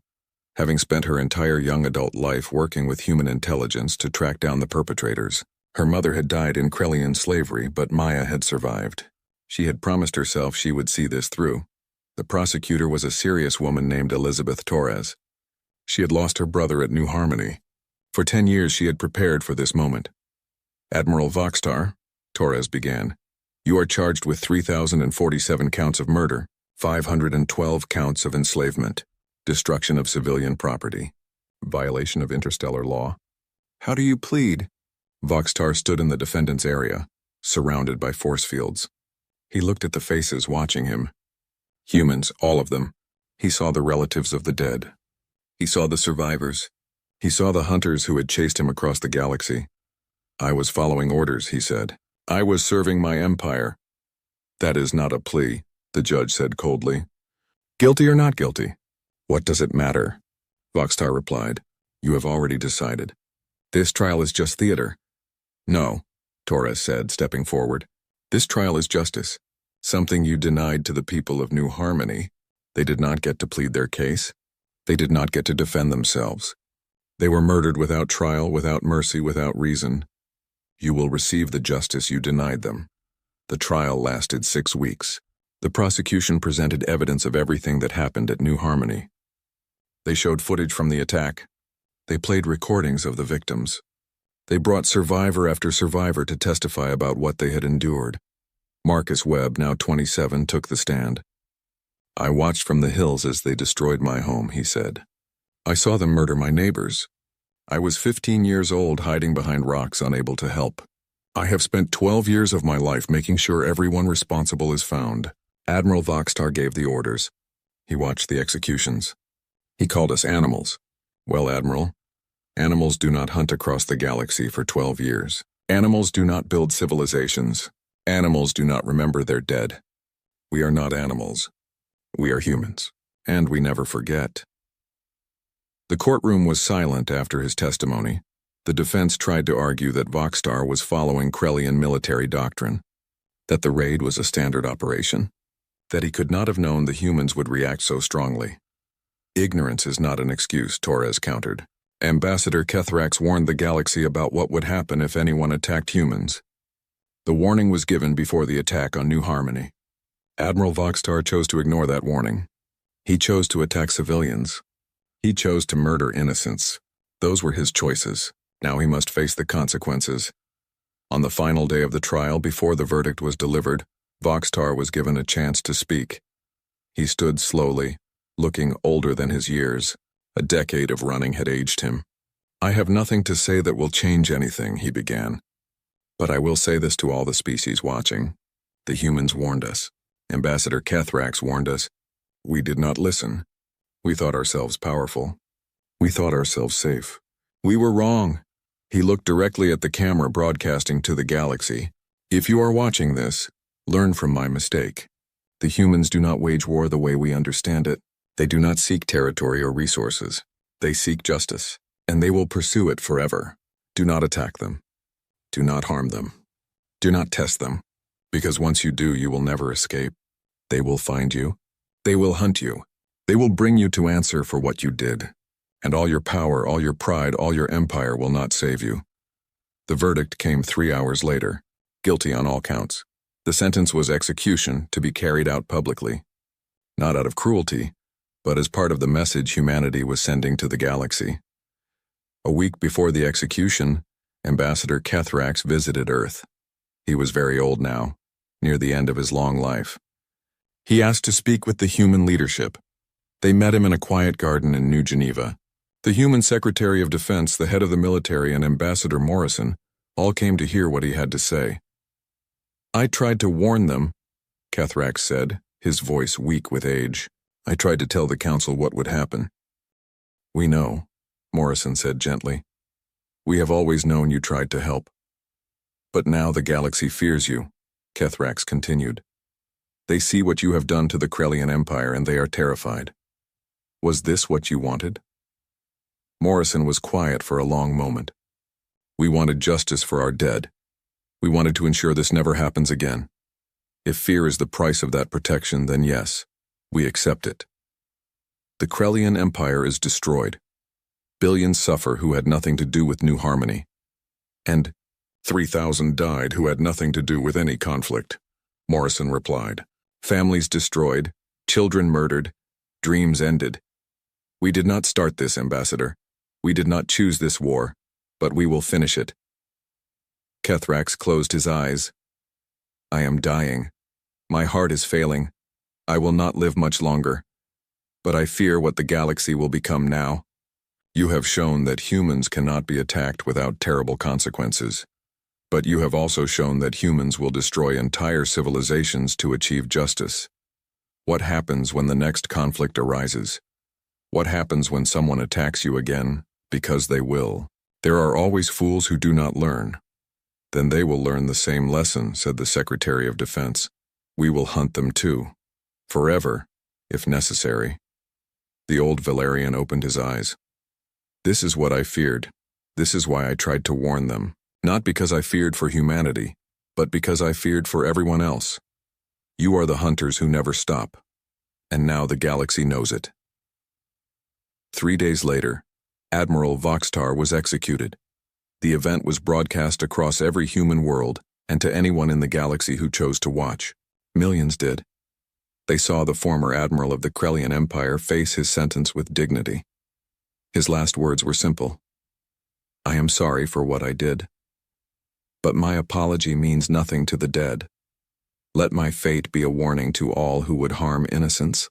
having spent her entire young adult life working with human intelligence to track down the perpetrators. Her mother had died in Krellian slavery, but Maya had survived. She had promised herself she would see this through. The prosecutor was a serious woman named Elizabeth Torres. She had lost her brother at New Harmony. For 10 years she had prepared for this moment. "Admiral Voxtar," Torres began, "you are charged with 3,047 counts of murder, 512 counts of enslavement, destruction of civilian property, violation of interstellar law. How do you plead?" Voxtar stood in the defendant's area, surrounded by force fields. He looked at the faces watching him. Humans, all of them. He saw the relatives of the dead. He saw the survivors. He saw the hunters who had chased him across the galaxy. "I was following orders," he said. "I was serving my empire." "That is not a plea," the judge said coldly. "Guilty or not guilty?" "What does it matter?" Voxtar replied. "You have already decided. This trial is just theater." "No," Torres said, stepping forward. "This trial is justice, something you denied to the people of New Harmony. They did not get to plead their case. They did not get to defend themselves. They were murdered without trial, without mercy, without reason. You will receive the justice you denied them. The trial lasted 6 weeks. The prosecution presented evidence of everything that happened at New Harmony. They showed footage from the attack. They played recordings of the victims. They brought survivor after survivor to testify about what they had endured. Marcus Webb, now 27, took the stand. I watched from the hills as they destroyed my home, he said. I saw them murder my neighbors. I was 15 years old, hiding behind rocks, unable to help. I have spent 12 years of my life making sure everyone responsible is found. Admiral Voxtar gave the orders. He watched the executions. He called us animals. Well, Admiral, animals do not hunt across the galaxy for 12 years. Animals do not build civilizations. Animals do not remember their dead. We are not animals. We are humans, and we never forget. The courtroom was silent after his testimony. The defense tried to argue that Voxtar was following Krellian military doctrine, that the raid was a standard operation, that he could not have known the humans would react so strongly. Ignorance is not an excuse, Torres countered. Ambassador Kethrax warned the galaxy about what would happen if anyone attacked humans. The warning was given before the attack on New Harmony. Admiral Voxtar chose to ignore that warning. He chose to attack civilians. He chose to murder innocents. Those were his choices. Now he must face the consequences. On the final day of the trial, before the verdict was delivered, Voxtar was given a chance to speak. He stood slowly, looking older than his years. A decade of running had aged him. I have nothing to say that will change anything, he began. But I will say this to all the species watching. The humans warned us. Ambassador Kethrax warned us. We did not listen. We thought ourselves powerful. We thought ourselves safe. We were wrong. He looked directly at the camera broadcasting to the galaxy. If you are watching this, learn from my mistake. The humans do not wage war the way we understand it. They do not seek territory or resources. They seek justice, and they will pursue it forever. Do not attack them. Do not harm them. Do not test them, because once you do, you will never escape. They will find you. They will hunt you. They will bring you to answer for what you did. And all your power, all your pride, all your empire will not save you. The verdict came 3 hours later. Guilty on all counts. The sentence was execution, to be carried out publicly. Not out of cruelty, but as part of the message humanity was sending to the galaxy. A week before the execution, Ambassador Kethrax visited Earth. He was very old now, near the end of his long life. He asked to speak with the human leadership. They met him in a quiet garden in New Geneva. The human Secretary of Defense, the head of the military, and Ambassador Morrison all came to hear what he had to say. I tried to warn them, Kethrax said, his voice weak with age. I tried to tell the council what would happen. We know, Morrison said gently. We have always known you tried to help. But now the galaxy fears you, Kethrax continued. They see what you have done to the Krellian Empire and they are terrified. Was this what you wanted? Morrison was quiet for a long moment. We wanted justice for our dead. We wanted to ensure this never happens again. If fear is the price of that protection, then yes, we accept it. The Krellian Empire is destroyed. Billions suffer who had nothing to do with New Harmony. And 3,000 died who had nothing to do with any conflict, Morrison replied. Families destroyed, children murdered, dreams ended. We did not start this, Ambassador. We did not choose this war, but we will finish it. Kethrax closed his eyes. I am dying. My heart is failing. I will not live much longer. But I fear what the galaxy will become now. You have shown that humans cannot be attacked without terrible consequences. But you have also shown that humans will destroy entire civilizations to achieve justice. What happens when the next conflict arises? What happens when someone attacks you again? Because they will. There are always fools who do not learn. Then they will learn the same lesson, said the Secretary of Defense. We will hunt them too. Forever, if necessary. The old Valerian opened his eyes. This is what I feared. This is why I tried to warn them. Not because I feared for humanity, but because I feared for everyone else. You are the hunters who never stop. And now the galaxy knows it. 3 days later, Admiral Voxtar was executed. The event was broadcast across every human world and to anyone in the galaxy who chose to watch. Millions did. They saw the former admiral of the Krellian Empire face his sentence with dignity. His last words were simple. "I am sorry for what I did. But my apology means nothing to the dead. Let my fate be a warning to all who would harm innocents."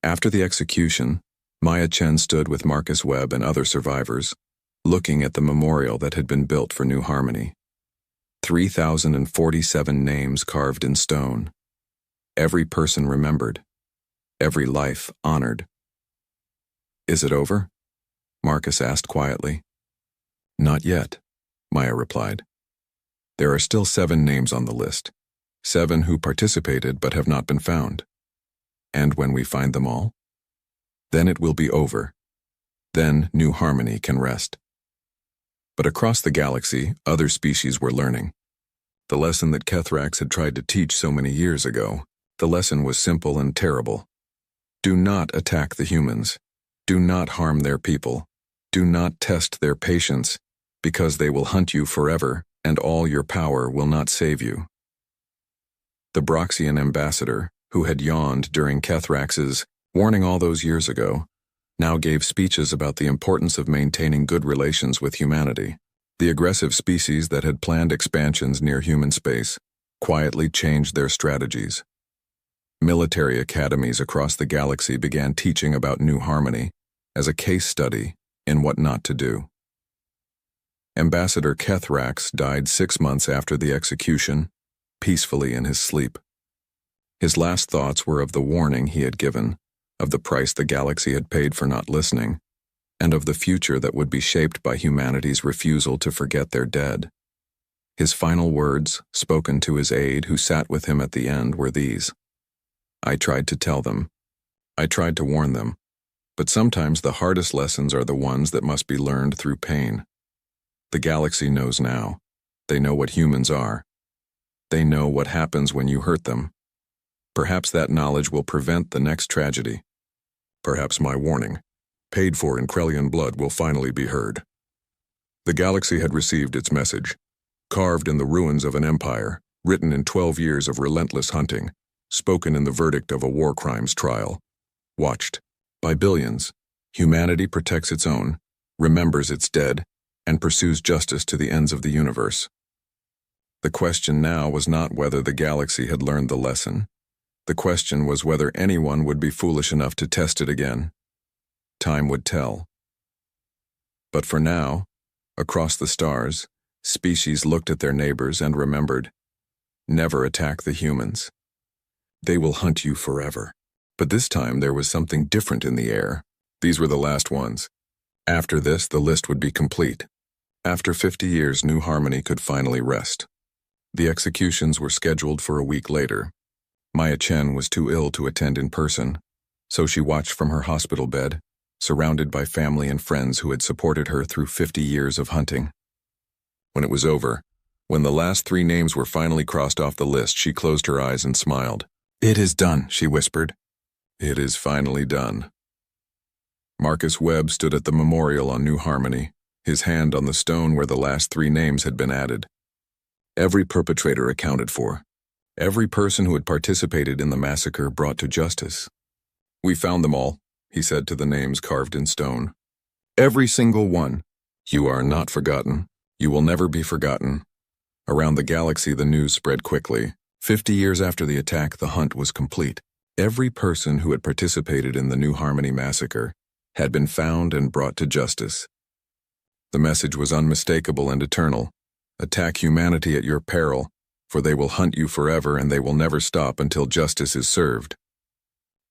After the execution, Maya Chen stood with Marcus Webb and other survivors, looking at the memorial that had been built for New Harmony. 3,047 names carved in stone. Every person remembered. Every life honored. "Is it over?" Marcus asked quietly. "Not yet," Maya replied. "There are still 7 names on the list. 7 who participated but have not been found. And when we find them all, then it will be over. Then New Harmony can rest." But across the galaxy, other species were learning. The lesson that Kethrax had tried to teach so many years ago, the lesson was simple and terrible. Do not attack the humans. Do not harm their people. Do not test their patience, because they will hunt you forever, and all your power will not save you. The Broxian ambassador, who had yawned during Kethrax's warning all those years ago, now gave speeches about the importance of maintaining good relations with humanity. The aggressive species that had planned expansions near human space quietly changed their strategies. Military academies across the galaxy began teaching about New Harmony as a case study in what not to do. Ambassador Kethrax died 6 months after the execution, peacefully in his sleep. His last thoughts were of the warning he had given, of the price the galaxy had paid for not listening, and of the future that would be shaped by humanity's refusal to forget their dead. His final words, spoken to his aide who sat with him at the end, were these: "I tried to tell them. I tried to warn them. But sometimes the hardest lessons are the ones that must be learned through pain. The galaxy knows now. They know what humans are. They know what happens when you hurt them. Perhaps that knowledge will prevent the next tragedy. Perhaps my warning, paid for in Krellian blood, will finally be heard." The galaxy had received its message, carved in the ruins of an empire, written in 12 years of relentless hunting, spoken in the verdict of a war crimes trial. Watched by billions, humanity protects its own, remembers its dead, and pursues justice to the ends of the universe. The question now was not whether the galaxy had learned the lesson. The question was whether anyone would be foolish enough to test it again. Time would tell. But for now, across the stars, species looked at their neighbors and remembered, never attack the humans. They will hunt you forever. But this time there was something different in the air. These were the last ones. After this, the list would be complete. After 50 years, New Harmony could finally rest. The executions were scheduled for a week later. Maya Chen was too ill to attend in person, so she watched from her hospital bed, surrounded by family and friends who had supported her through 50 years of hunting. When it was over, when the last 3 names were finally crossed off the list, she closed her eyes and smiled. "It is done," she whispered. "It is finally done." Marcus Webb stood at the memorial on New Harmony, his hand on the stone where the last 3 names had been added. Every perpetrator accounted for. Every person who had participated in the massacre brought to justice. "We found them all," he said to the names carved in stone. "Every single one. You are not forgotten. You will never be forgotten." Around the galaxy, the news spread quickly. 50 years after the attack, the hunt was complete. Every person who had participated in the New Harmony massacre had been found and brought to justice. The message was unmistakable and eternal. Attack humanity at your peril, for they will hunt you forever and they will never stop until justice is served.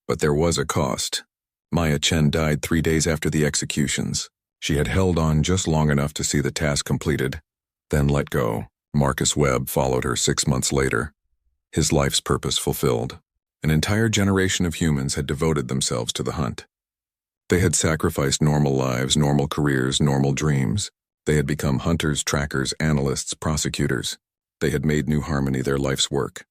But there was a cost. Maya Chen died 3 days after the executions. She had held on just long enough to see the task completed, then let go. Marcus Webb followed her 6 months later, his life's purpose fulfilled. An entire generation of humans had devoted themselves to the hunt. They had sacrificed normal lives, normal careers, normal dreams. They had become hunters, trackers, analysts, prosecutors. They had made New Harmony their life's work.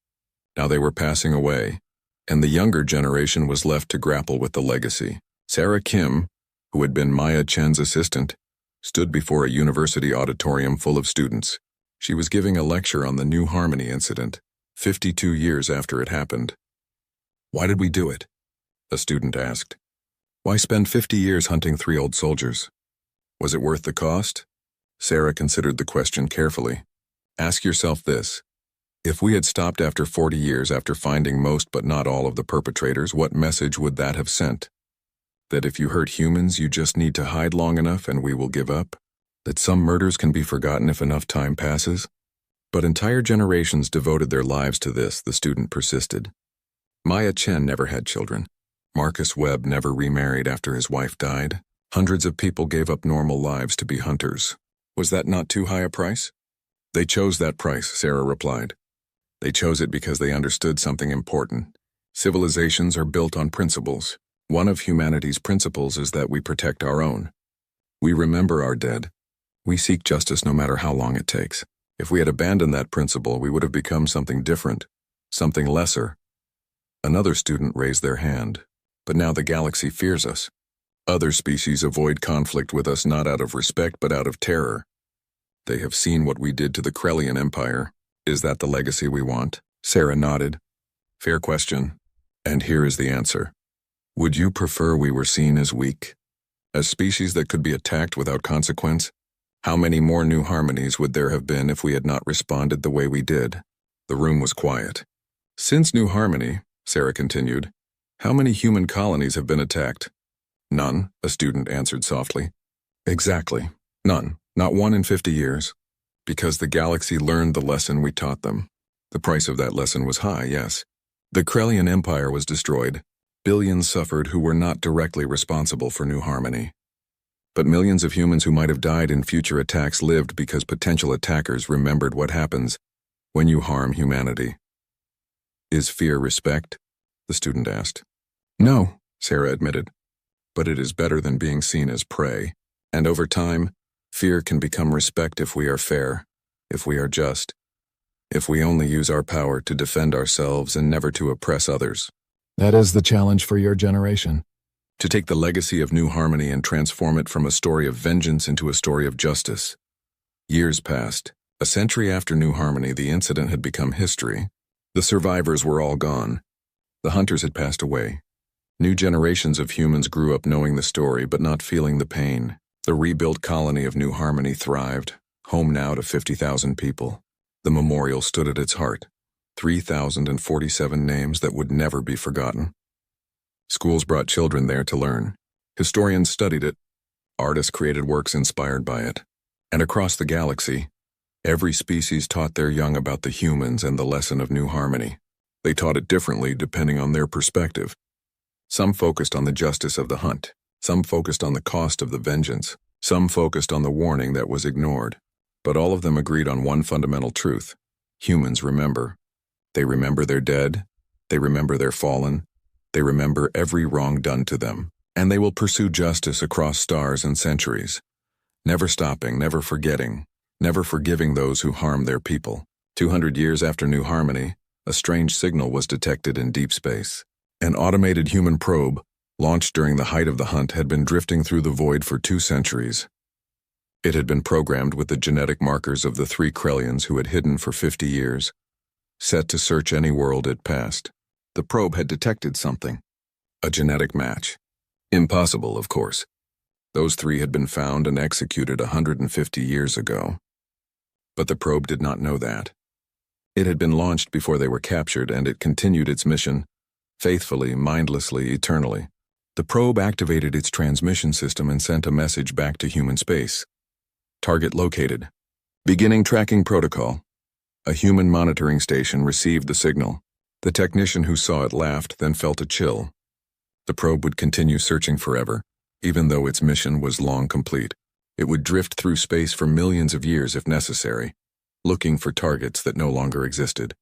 Now they were passing away, and the younger generation was left to grapple with the legacy. Sarah Kim, who had been Maya Chen's assistant, stood before a university auditorium full of students. She was giving a lecture on the New Harmony incident, 52 years after it happened. "Why did we do it?" a student asked. "Why spend 50 years hunting 3 old soldiers? Was it worth the cost?" Sarah considered the question carefully. "Ask yourself this. If we had stopped after 40 years after finding most but not all of the perpetrators, what message would that have sent? That if you hurt humans, you just need to hide long enough and we will give up? That some murders can be forgotten if enough time passes? But entire generations devoted their lives to this," the student persisted. Maya Chen never had children. Marcus Webb never remarried after his wife died. Hundreds of people gave up normal lives to be hunters. Was that not too high a price? "They chose that price," Sarah replied. "They chose it because they understood something important. Civilizations are built on principles. One of humanity's principles is that we protect our own. We remember our dead. We seek justice no matter how long it takes. If we had abandoned that principle, we would have become something different, something lesser." Another student raised their hand. "But now the galaxy fears us. Other species avoid conflict with us not out of respect but out of terror. They have seen what we did to the Krellian Empire. Is that the legacy we want?" Sarah nodded. "Fair question. And here is the answer. Would you prefer we were seen as weak? As species that could be attacked without consequence? How many more New Harmonies would there have been if we had not responded the way we did?" The room was quiet. "Since New Harmony," Sarah continued, "how many human colonies have been attacked?" "None," a student answered softly. "Exactly. None. Not one in 50 years. Because the galaxy learned the lesson we taught them. The price of that lesson was high, yes. The Krellian Empire was destroyed. Billions suffered who were not directly responsible for New Harmony. But millions of humans who might have died in future attacks lived because potential attackers remembered what happens when you harm humanity." "Is fear respect?" the student asked. "No," Sarah admitted. "But it is better than being seen as prey. And over time, fear can become respect if we are fair, if we are just, if we only use our power to defend ourselves and never to oppress others." That is the challenge for your generation. To take the legacy of New Harmony and transform it from a story of vengeance into a story of justice. Years passed. A century after New Harmony, the incident had become history. The survivors were all gone. The hunters had passed away. New generations of humans grew up knowing the story but not feeling the pain. The rebuilt colony of New Harmony thrived, home now to 50,000 people. The memorial stood at its heart. 3,047 names that would never be forgotten. Schools brought children there to learn. Historians studied it. Artists created works inspired by it. And across the galaxy, every species taught their young about the humans and the lesson of New Harmony. They taught it differently depending on their perspective. Some focused on the justice of the hunt. Some focused on the cost of the vengeance. Some focused on the warning that was ignored. But all of them agreed on one fundamental truth. Humans remember. They remember their dead. They remember their fallen. They remember every wrong done to them. And they will pursue justice across stars and centuries. Never stopping, never forgetting, never forgiving those who harm their people. 200 years after New Harmony, a strange signal was detected in deep space. An automated human probe, launched during the height of the hunt, had been drifting through the void for 2 centuries. It had been programmed with the genetic markers of the 3 Krellians who had hidden for 50 years. Set to search any world it passed. The probe had detected something. A genetic match. Impossible, of course. Those 3 had been found and executed 150 years ago. But the probe did not know that. It had been launched before they were captured, and it continued its mission, faithfully, mindlessly, eternally. The probe activated its transmission system and sent a message back to human space. Target located. Beginning tracking protocol. A human monitoring station received the signal. The technician who saw it laughed, then felt a chill. The probe would continue searching forever, even though its mission was long complete. It would drift through space for millions of years if necessary, looking for targets that no longer existed.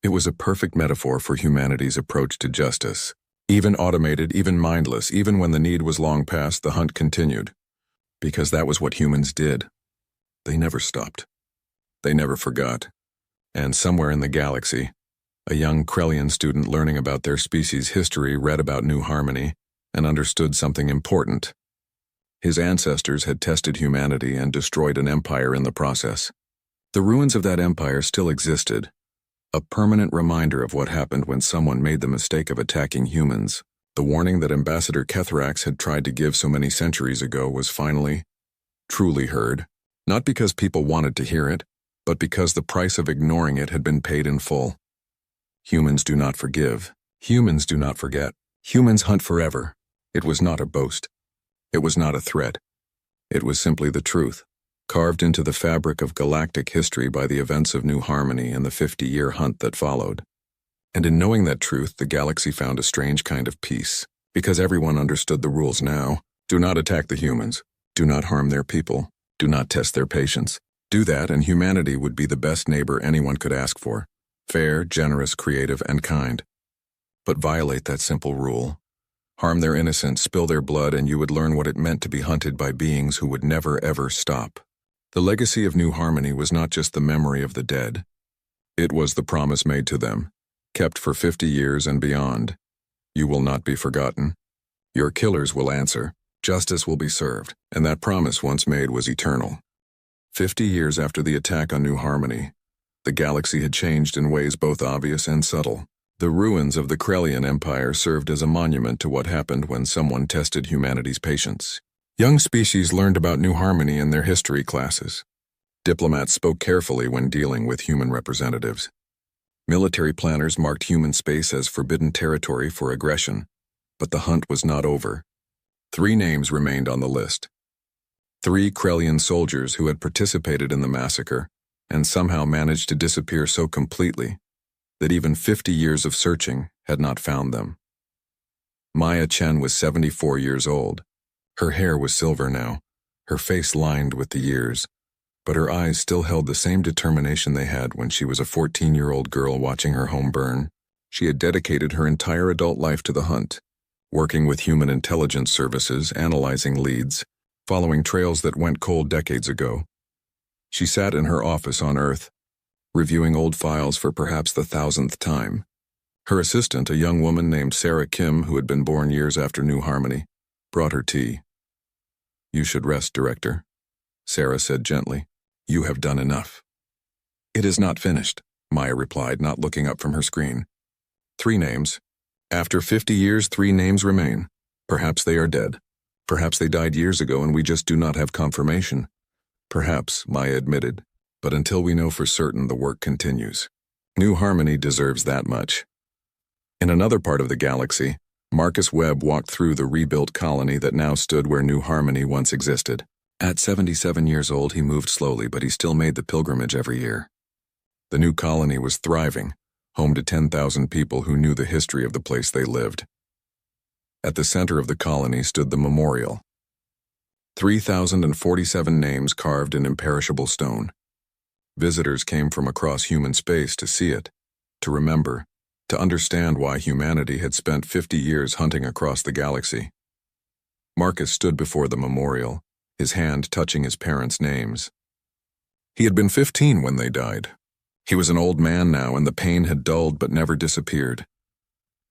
It was a perfect metaphor for humanity's approach to justice. Even automated, even mindless, even when the need was long past, the hunt continued. Because that was what humans did. They never stopped. They never forgot. And somewhere in the galaxy, A young Krellian student learning about their species' history read about New Harmony and understood something important. His ancestors had tested humanity and destroyed an empire in the process. The ruins of that empire still existed, a permanent reminder of what happened when someone made the mistake of attacking humans. The warning that Ambassador Kethrax had tried to give so many centuries ago was finally, truly heard, not because people wanted to hear it, but because the price of ignoring it had been paid in full. Humans do not forgive. Humans do not forget. Humans hunt forever. It was not a boast. It was not a threat. It was simply the truth, carved into the fabric of galactic history by the events of New Harmony and the 50-year hunt that followed. And in knowing that truth, the galaxy found a strange kind of peace, because everyone understood the rules now. Do not attack the humans. Do not harm their people. Do not test their patience. Do that, and humanity would be the best neighbor anyone could ask for. Fair, generous, creative, and kind. But violate that simple rule. Harm their innocence, spill their blood, and you would learn what it meant to be hunted by beings who would never ever stop. The legacy of New Harmony was not just the memory of the dead. It was the promise made to them, kept for 50 years and beyond. You will not be forgotten. Your killers will answer. Justice will be served, and that promise once made was eternal. 50 years after the attack on New Harmony, the galaxy had changed in ways both obvious and subtle. The ruins of the Krellian Empire served as a monument to what happened when someone tested humanity's patience. Young species learned about New Harmony in their history classes. Diplomats spoke carefully when dealing with human representatives. Military planners marked human space as forbidden territory for aggression, but the hunt was not over. 3 names remained on the list. 3 Krellian soldiers who had participated in the massacre and somehow managed to disappear so completely that even 50 years of searching had not found them. Maya Chen was 74 years old. Her hair was silver now, her face lined with the years, but her eyes still held the same determination they had when she was a 14-year-old girl watching her home burn. She had dedicated her entire adult life to the hunt, working with human intelligence services, analyzing leads, following trails that went cold decades ago. She sat in her office on Earth, reviewing old files for perhaps the 1,000th time. Her assistant, a young woman named Sarah Kim, who had been born years after New Harmony, brought her tea. "You should rest, Director," Sarah said gently. "You have done enough." "It is not finished," Maya replied, not looking up from her screen. 3 names. After 50 years, 3 names remain. Perhaps they are dead. Perhaps they died years ago and we just do not have confirmation. Perhaps, Maya admitted. But until we know for certain, the work continues. New Harmony deserves that much. In another part of the galaxy, Marcus Webb walked through the rebuilt colony that now stood where New Harmony once existed. At 77 years old, he moved slowly, but he still made the pilgrimage every year. The new colony was thriving, home to 10,000 people who knew the history of the place they lived. At the center of the colony stood the memorial. 3,047 names carved in imperishable stone. Visitors came from across human space to see it, to remember, to understand why humanity had spent 50 years hunting across the galaxy. Marcus stood before the memorial, his hand touching his parents' names. He had been 15 when they died. He was an old man now, and the pain had dulled but never disappeared.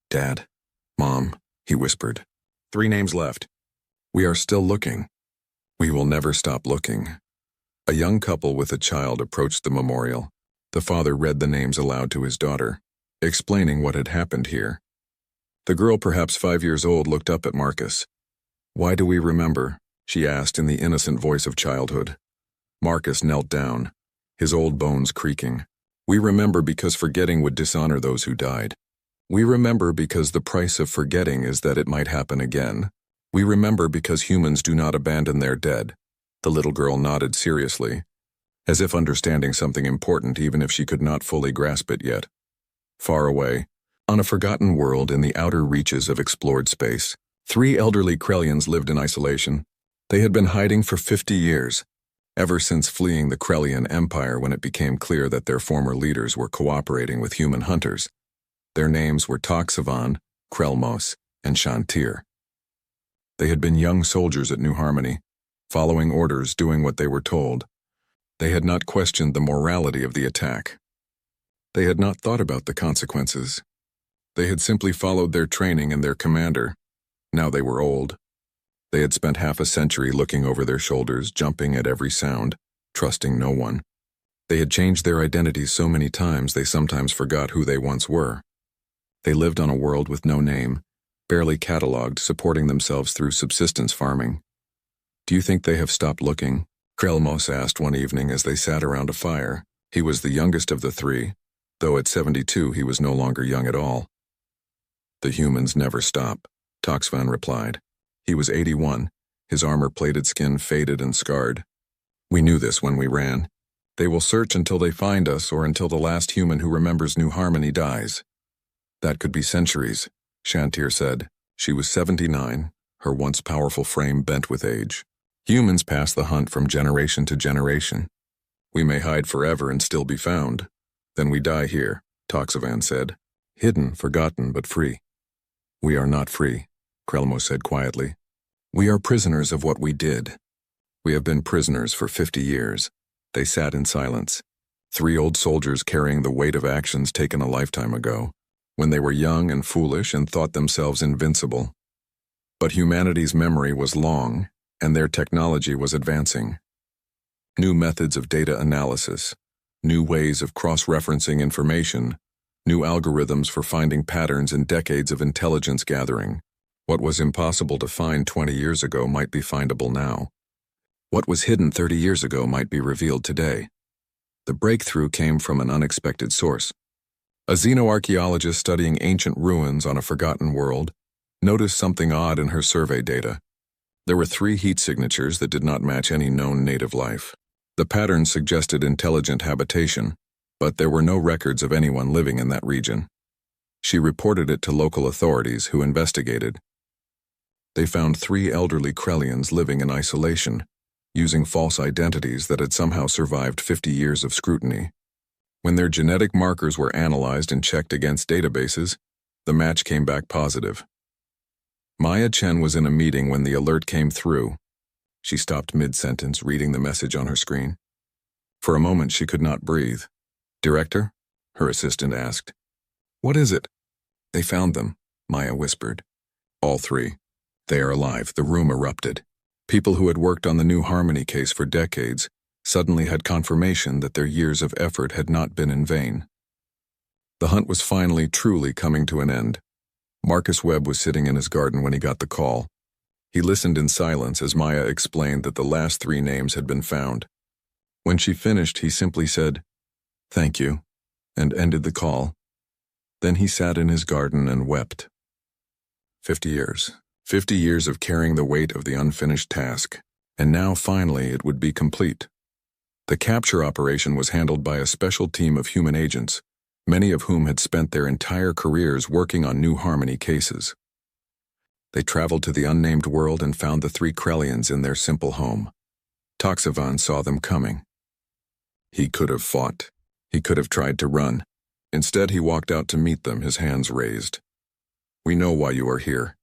"Dad, Mom," he whispered. 3 names left. "We are still looking. We will never stop looking." A young couple with a child approached the memorial. The father read the names aloud to his daughter, explaining what had happened here. The girl, perhaps 5 years old, looked up at Marcus. "Why do we remember?" she asked in the innocent voice of childhood. Marcus knelt down, his old bones creaking. "We remember because forgetting would dishonor those who died. We remember because the price of forgetting is that it might happen again. We remember because humans do not abandon their dead." The little girl nodded seriously, as if understanding something important even if she could not fully grasp it yet. Far away, on a forgotten world in the outer reaches of explored space, 3 elderly Krellians lived in isolation. They had been hiding for 50 years, ever since fleeing the Krellian Empire when it became clear that their former leaders were cooperating with human hunters. Their names were Toxavan, Krelmos, and Shantir. They had been young soldiers at New Harmony, following orders, doing what they were told. They had not questioned the morality of the attack. They had not thought about the consequences. They had simply followed their training and their commander. Now they were old. They had spent half a century looking over their shoulders, jumping at every sound, trusting no one. They had changed their identities so many times they sometimes forgot who they once were. They lived on a world with no name, barely catalogued, supporting themselves through subsistence farming. "Do you think they have stopped looking?" Krelmos asked one evening as they sat around a fire. He was the youngest of the three, though at 72 he was no longer young at all. "The humans never stop," Toxvan replied. He was 81, his armor-plated skin faded and scarred. "We knew this when we ran. They will search until they find us or until the last human who remembers New Harmony dies." "That could be centuries," Shantir said. She was 79, her once powerful frame bent with age. "Humans pass the hunt from generation to generation. We may hide forever and still be found. Then we die here," Toxavan said. "Hidden, forgotten, but free." "We are not free," Krelmo said quietly. "We are prisoners of what we did. We have been prisoners for 50 years. They sat in silence. 3 old soldiers carrying the weight of actions taken a lifetime ago, when they were young and foolish and thought themselves invincible. But humanity's memory was long, and their technology was advancing. New methods of data analysis, new ways of cross-referencing information, new algorithms for finding patterns in decades of intelligence gathering. What was impossible to find 20 years ago might be findable now. What was hidden 30 years ago might be revealed today. The breakthrough came from an unexpected source. A xenoarchaeologist studying ancient ruins on a forgotten world noticed something odd in her survey data. There were 3 heat signatures that did not match any known native life. The patterns suggested intelligent habitation, but there were no records of anyone living in that region. She reported it to local authorities who investigated. They found 3 elderly Krellians living in isolation, using false identities that had somehow survived 50 years of scrutiny. When their genetic markers were analyzed and checked against databases, the match came back positive. Maya Chen was in a meeting when the alert came through. She stopped mid-sentence, reading the message on her screen. For a moment she could not breathe. "Director?" her assistant asked. "What is it?" "They found them," Maya whispered. "All 3. They are alive." The room erupted. People who had worked on the New Harmony case for decades suddenly had confirmation that their years of effort had not been in vain. The hunt was finally, truly coming to an end. Marcus Webb was sitting in his garden when he got the call. He listened in silence as Maya explained that the last 3 names had been found. When she finished, he simply said, "Thank you," and ended the call. Then he sat in his garden and wept. 50 years. 50 years of carrying the weight of the unfinished task, and now finally it would be complete. The capture operation was handled by a special team of human agents, many of whom had spent their entire careers working on New Harmony cases. They traveled to the unnamed world and found the 3 Krellians in their simple home. Toxavan saw them coming. He could have fought. He could have tried to run. Instead, he walked out to meet them, his hands raised. "We know why you are here,"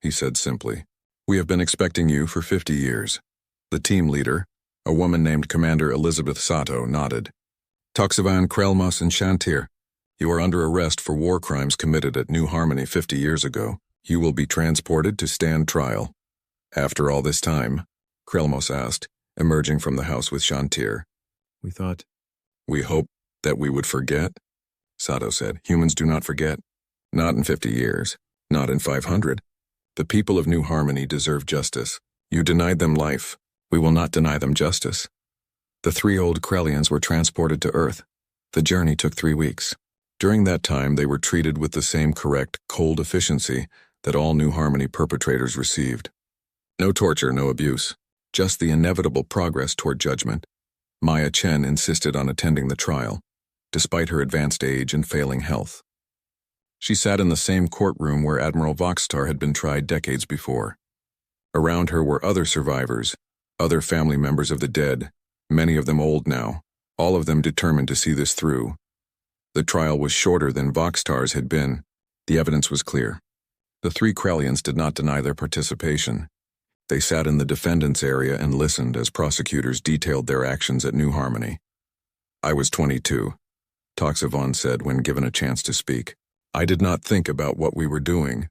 he said simply. "We have been expecting you for 50 years. The team leader, a woman named Commander Elizabeth Sato, nodded. "Toxavan, Krelmos, and Shantir, you are under arrest for war crimes committed at New Harmony 50 years ago. You will be transported to stand trial." "After all this time?" Krelmos asked, emerging from the house with Shantir. We hoped that we would forget," Sato said. "Humans do not forget. Not in 50 years. Not in 500. The people of New Harmony deserve justice. You denied them life. We will not deny them justice." The 3 old Krellians were transported to Earth. The journey took 3 weeks. During that time, they were treated with the same correct, cold efficiency that all New Harmony perpetrators received. No torture, no abuse. Just the inevitable progress toward judgment. Maya Chen insisted on attending the trial, despite her advanced age and failing health. She sat in the same courtroom where Admiral Voxtar had been tried decades before. Around her were other survivors, other family members of the dead, many of them old now, all of them determined to see this through. The trial was shorter than Voxtar's had been. The evidence was clear. The 3 Krellians did not deny their participation. They sat in the defendant's area and listened as prosecutors detailed their actions at New Harmony. I was 22. Toxavon said when given a chance to speak. I did not think about what we were doing.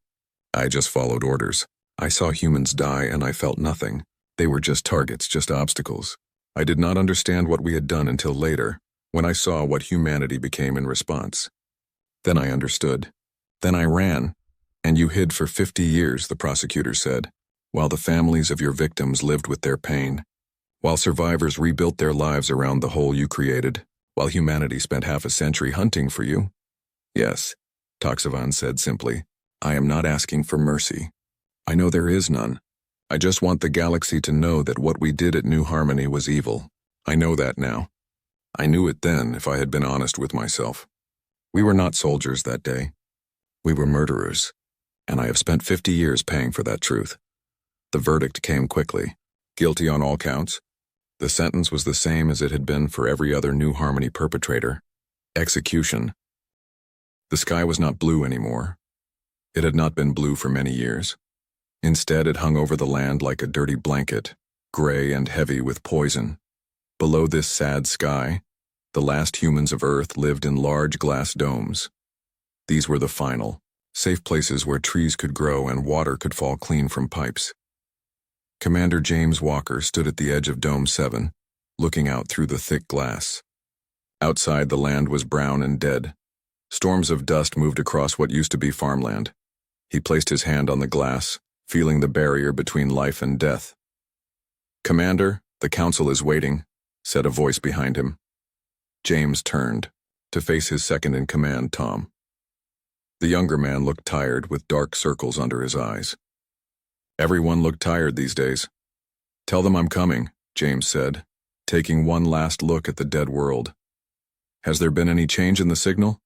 I just followed orders. I saw humans die and I felt nothing. They were just targets, just obstacles. I did not understand what we had done until later, when I saw what humanity became in response. Then I understood. Then I ran. And you hid for 50 years, the prosecutor said, while the families of your victims lived with their pain, while survivors rebuilt their lives around the hole you created, while humanity spent half a century hunting for you. Yes, Toxavon said simply, I am not asking for mercy. I know there is none. I just want the galaxy to know that what we did at New Harmony was evil. I know that now. I knew it then if I had been honest with myself. We were not soldiers that day. We were murderers. And I have spent 50 years paying for that truth. The verdict came quickly. Guilty on all counts. The sentence was the same as it had been for every other New Harmony perpetrator. Execution. The sky was not blue anymore. It had not been blue for many years. Instead, it hung over the land like a dirty blanket, gray and heavy with poison. Below this sad sky, the last humans of Earth lived in large glass domes. These were the final, safe places where trees could grow and water could fall clean from pipes. Commander James Walker stood at the edge of Dome 7, looking out through the thick glass. Outside, the land was brown and dead. Storms of dust moved across what used to be farmland. He placed his hand on the glass, feeling the barrier between life and death. Commander, the council is waiting, said a voice behind him. James turned, to face his second-in-command, Tom. The younger man looked tired, with dark circles under his eyes. Everyone looked tired these days. Tell them I'm coming, James said, taking one last look at the dead world. Has there been any change in the signal?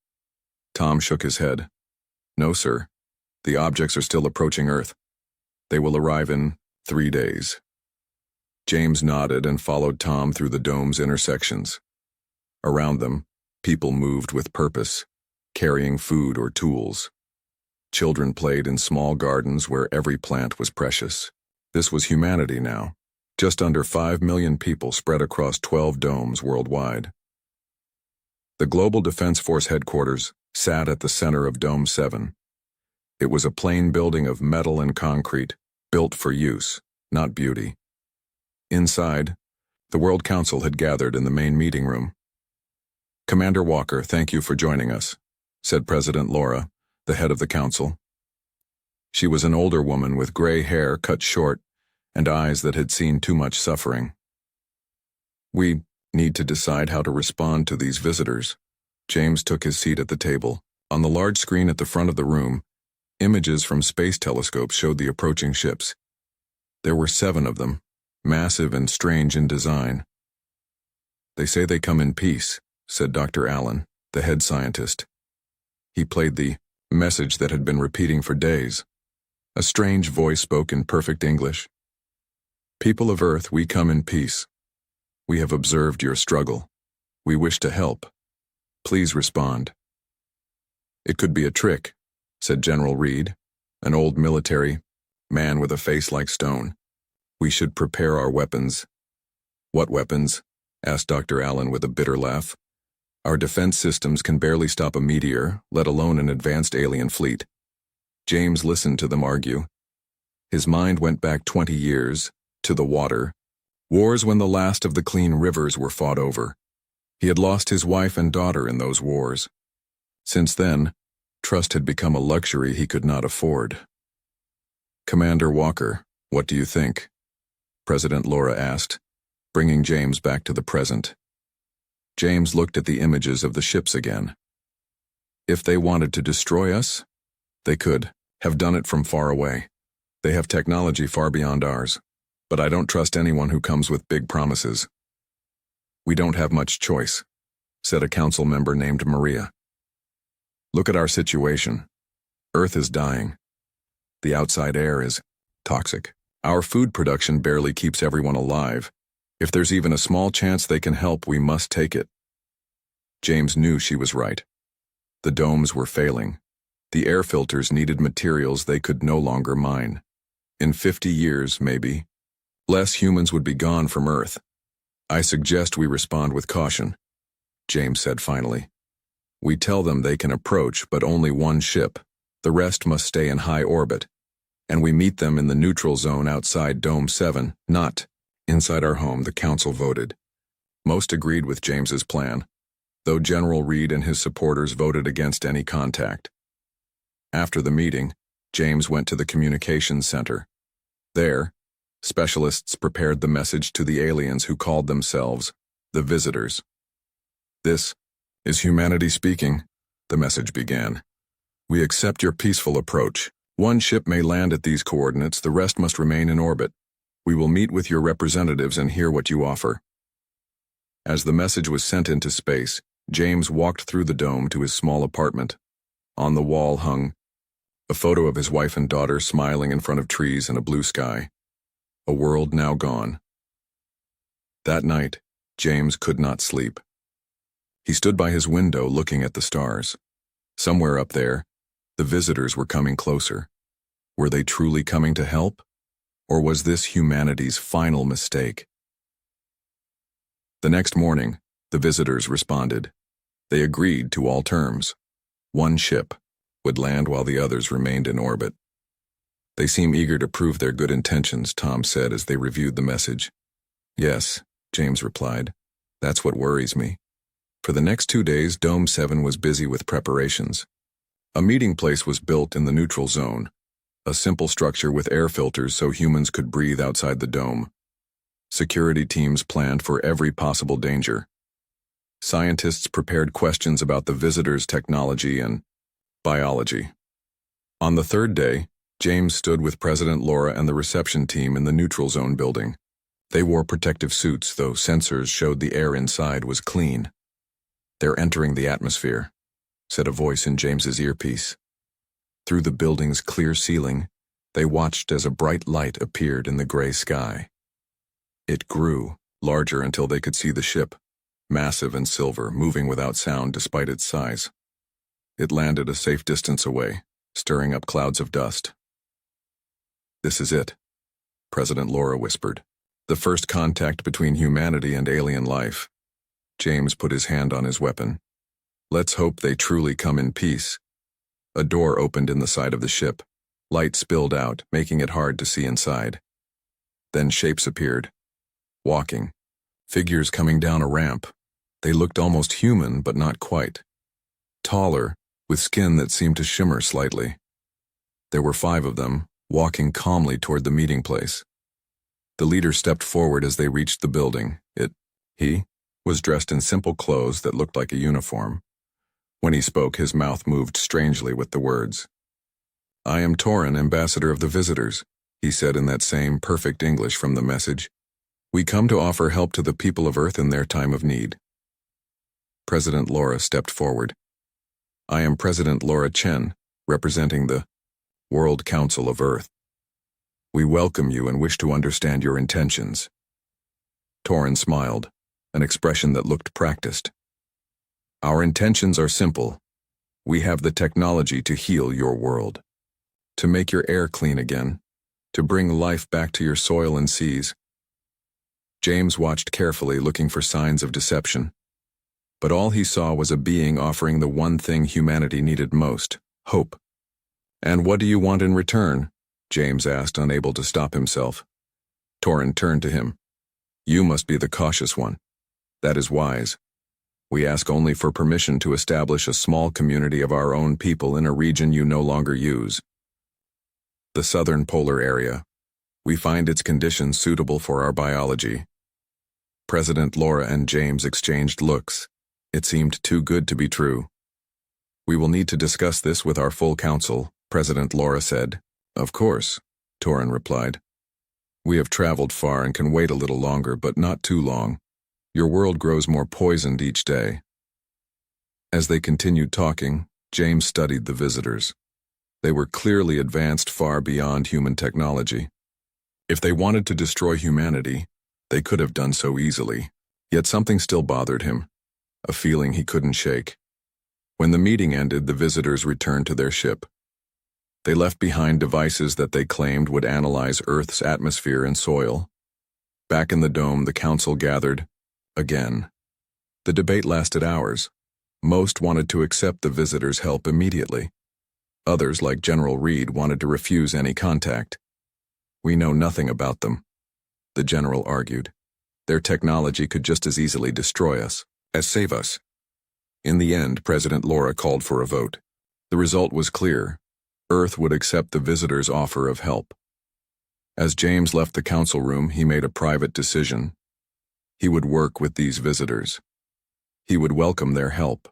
Tom shook his head. No, sir. The objects are still approaching Earth. They will arrive in 3 days. James nodded and followed Tom through the dome's intersections. Around them, people moved with purpose, carrying food or tools. Children played in small gardens where every plant was precious. This was humanity now, just under 5 million people spread across 12 domes worldwide. The Global Defense Force headquarters sat at the center of Dome 7. It was a plain building of metal and concrete, built for use, not beauty. Inside, the World Council had gathered in the main meeting room. Commander Walker, thank you for joining us, said President Laura, the head of the council. She was an older woman with gray hair cut short and eyes that had seen too much suffering. We need to decide how to respond to these visitors. James took his seat at the table. On the large screen at the front of the room, images from space telescopes showed the approaching ships. There were 7 of them, massive and strange in design. They say they come in peace, said Dr. Allen, the head scientist. He played the message that had been repeating for days. A strange voice spoke in perfect English. People of Earth, we come in peace. We have observed your struggle. We wish to help. Please respond. It could be a trick, said General Reed, an old military man with a face like stone. We should prepare our weapons. What weapons? Asked Dr. Allen with a bitter laugh. Our defense systems can barely stop a meteor, let alone an advanced alien fleet. James listened to them argue. His mind went back 20 years, to the water, wars when the last of the clean rivers were fought over. He had lost his wife and daughter in those wars. Since then, trust had become a luxury he could not afford. Commander Walker, what do you think? President Laura asked, bringing James back to the present. James looked at the images of the ships again. If they wanted to destroy us, they could have done it from far away. They have technology far beyond ours, but I don't trust anyone who comes with big promises. We don't have much choice, said a council member named Maria. Look at our situation. Earth is dying. The outside air is toxic. Our food production barely keeps everyone alive. If there's even a small chance they can help, we must take it. James knew she was right. The domes were failing. The air filters needed materials they could no longer mine. In 50 years, maybe, less humans would be gone from Earth. I suggest we respond with caution, James said finally. We tell them they can approach, but only one ship. The rest must stay in high orbit. And we meet them in the neutral zone outside Dome 7, not inside our home, the council voted. Most agreed with James's plan, though General Reed and his supporters voted against any contact. After the meeting, James went to the communications center. There, specialists prepared the message to the aliens who called themselves the Visitors. "This is humanity speaking," the message began. "We accept your peaceful approach. One ship may land at these coordinates, the rest must remain in orbit. We will meet with your representatives and hear what you offer." As the message was sent into space, James walked through the dome to his small apartment. On the wall hung a photo of his wife and daughter smiling in front of trees and a blue sky. A world now gone. That night, James could not sleep. He stood by his window looking at the stars. Somewhere up there, the visitors were coming closer. Were they truly coming to help? Or was this humanity's final mistake? The next morning, the visitors responded. They agreed to all terms. One ship would land while the others remained in orbit. "They seem eager to prove their good intentions," Tom said as they reviewed the message. "Yes," James replied. "That's what worries me." For the next 2 days, Dome 7 was busy with preparations. A meeting place was built in the neutral zone, a simple structure with air filters so humans could breathe outside the dome. Security teams planned for every possible danger. Scientists prepared questions about the visitors' technology and biology. On the third day, James stood with President Laura and the reception team in the neutral zone building. They wore protective suits, though sensors showed the air inside was clean. "They're entering the atmosphere," said a voice in James's earpiece. Through the building's clear ceiling, they watched as a bright light appeared in the gray sky. It grew, larger until they could see the ship, massive and silver, moving without sound despite its size. It landed a safe distance away, stirring up clouds of dust. "This is it," President Laura whispered. "The first contact between humanity and alien life." James put his hand on his weapon. "Let's hope they truly come in peace." A door opened in the side of the ship. Light spilled out, making it hard to see inside. Then shapes appeared. Walking. Figures coming down a ramp. They looked almost human, but not quite. Taller, with skin that seemed to shimmer slightly. There were 5 of them, walking calmly toward the meeting place. The leader stepped forward as they reached the building. He was dressed in simple clothes that looked like a uniform. When he spoke, his mouth moved strangely with the words. "I am Torin, ambassador of the visitors," he said in that same perfect English from the message. "We come to offer help to the people of Earth in their time of need." President Laura stepped forward. "I am President Laura Chen, representing the World Council of Earth. We welcome you and wish to understand your intentions." Torin smiled, an expression that looked practiced. "Our intentions are simple. We have the technology to heal your world, to make your air clean again, to bring life back to your soil and seas." James watched carefully, looking for signs of deception. But all he saw was a being offering the one thing humanity needed most, hope. "And what do you want in return?" James asked, unable to stop himself. Torin turned to him. "You must be the cautious one. That is wise. We ask only for permission to establish a small community of our own people in a region you no longer use. The southern polar area. We find its conditions suitable for our biology." President Laura and James exchanged looks. It seemed too good to be true. "We will need to discuss this with our full council," President Laura said. "Of course," Torin replied. "We have traveled far and can wait a little longer, but not too long. Your world grows more poisoned each day." As they continued talking, James studied the visitors. They were clearly advanced far beyond human technology. If they wanted to destroy humanity, they could have done so easily. Yet something still bothered him, a feeling he couldn't shake. When the meeting ended, the visitors returned to their ship. They left behind devices that they claimed would analyze Earth's atmosphere and soil. Back in the dome, the council gathered again. The debate lasted hours. Most wanted to accept the visitors' help immediately. Others, like General Reed, wanted to refuse any contact. "We know nothing about them," the general argued. "Their technology could just as easily destroy us as save us." In the end, President Laura called for a vote. The result was clear. Earth would accept the visitors' offer of help. As James left the council room, he made a private decision. He would work with these visitors. He would welcome their help.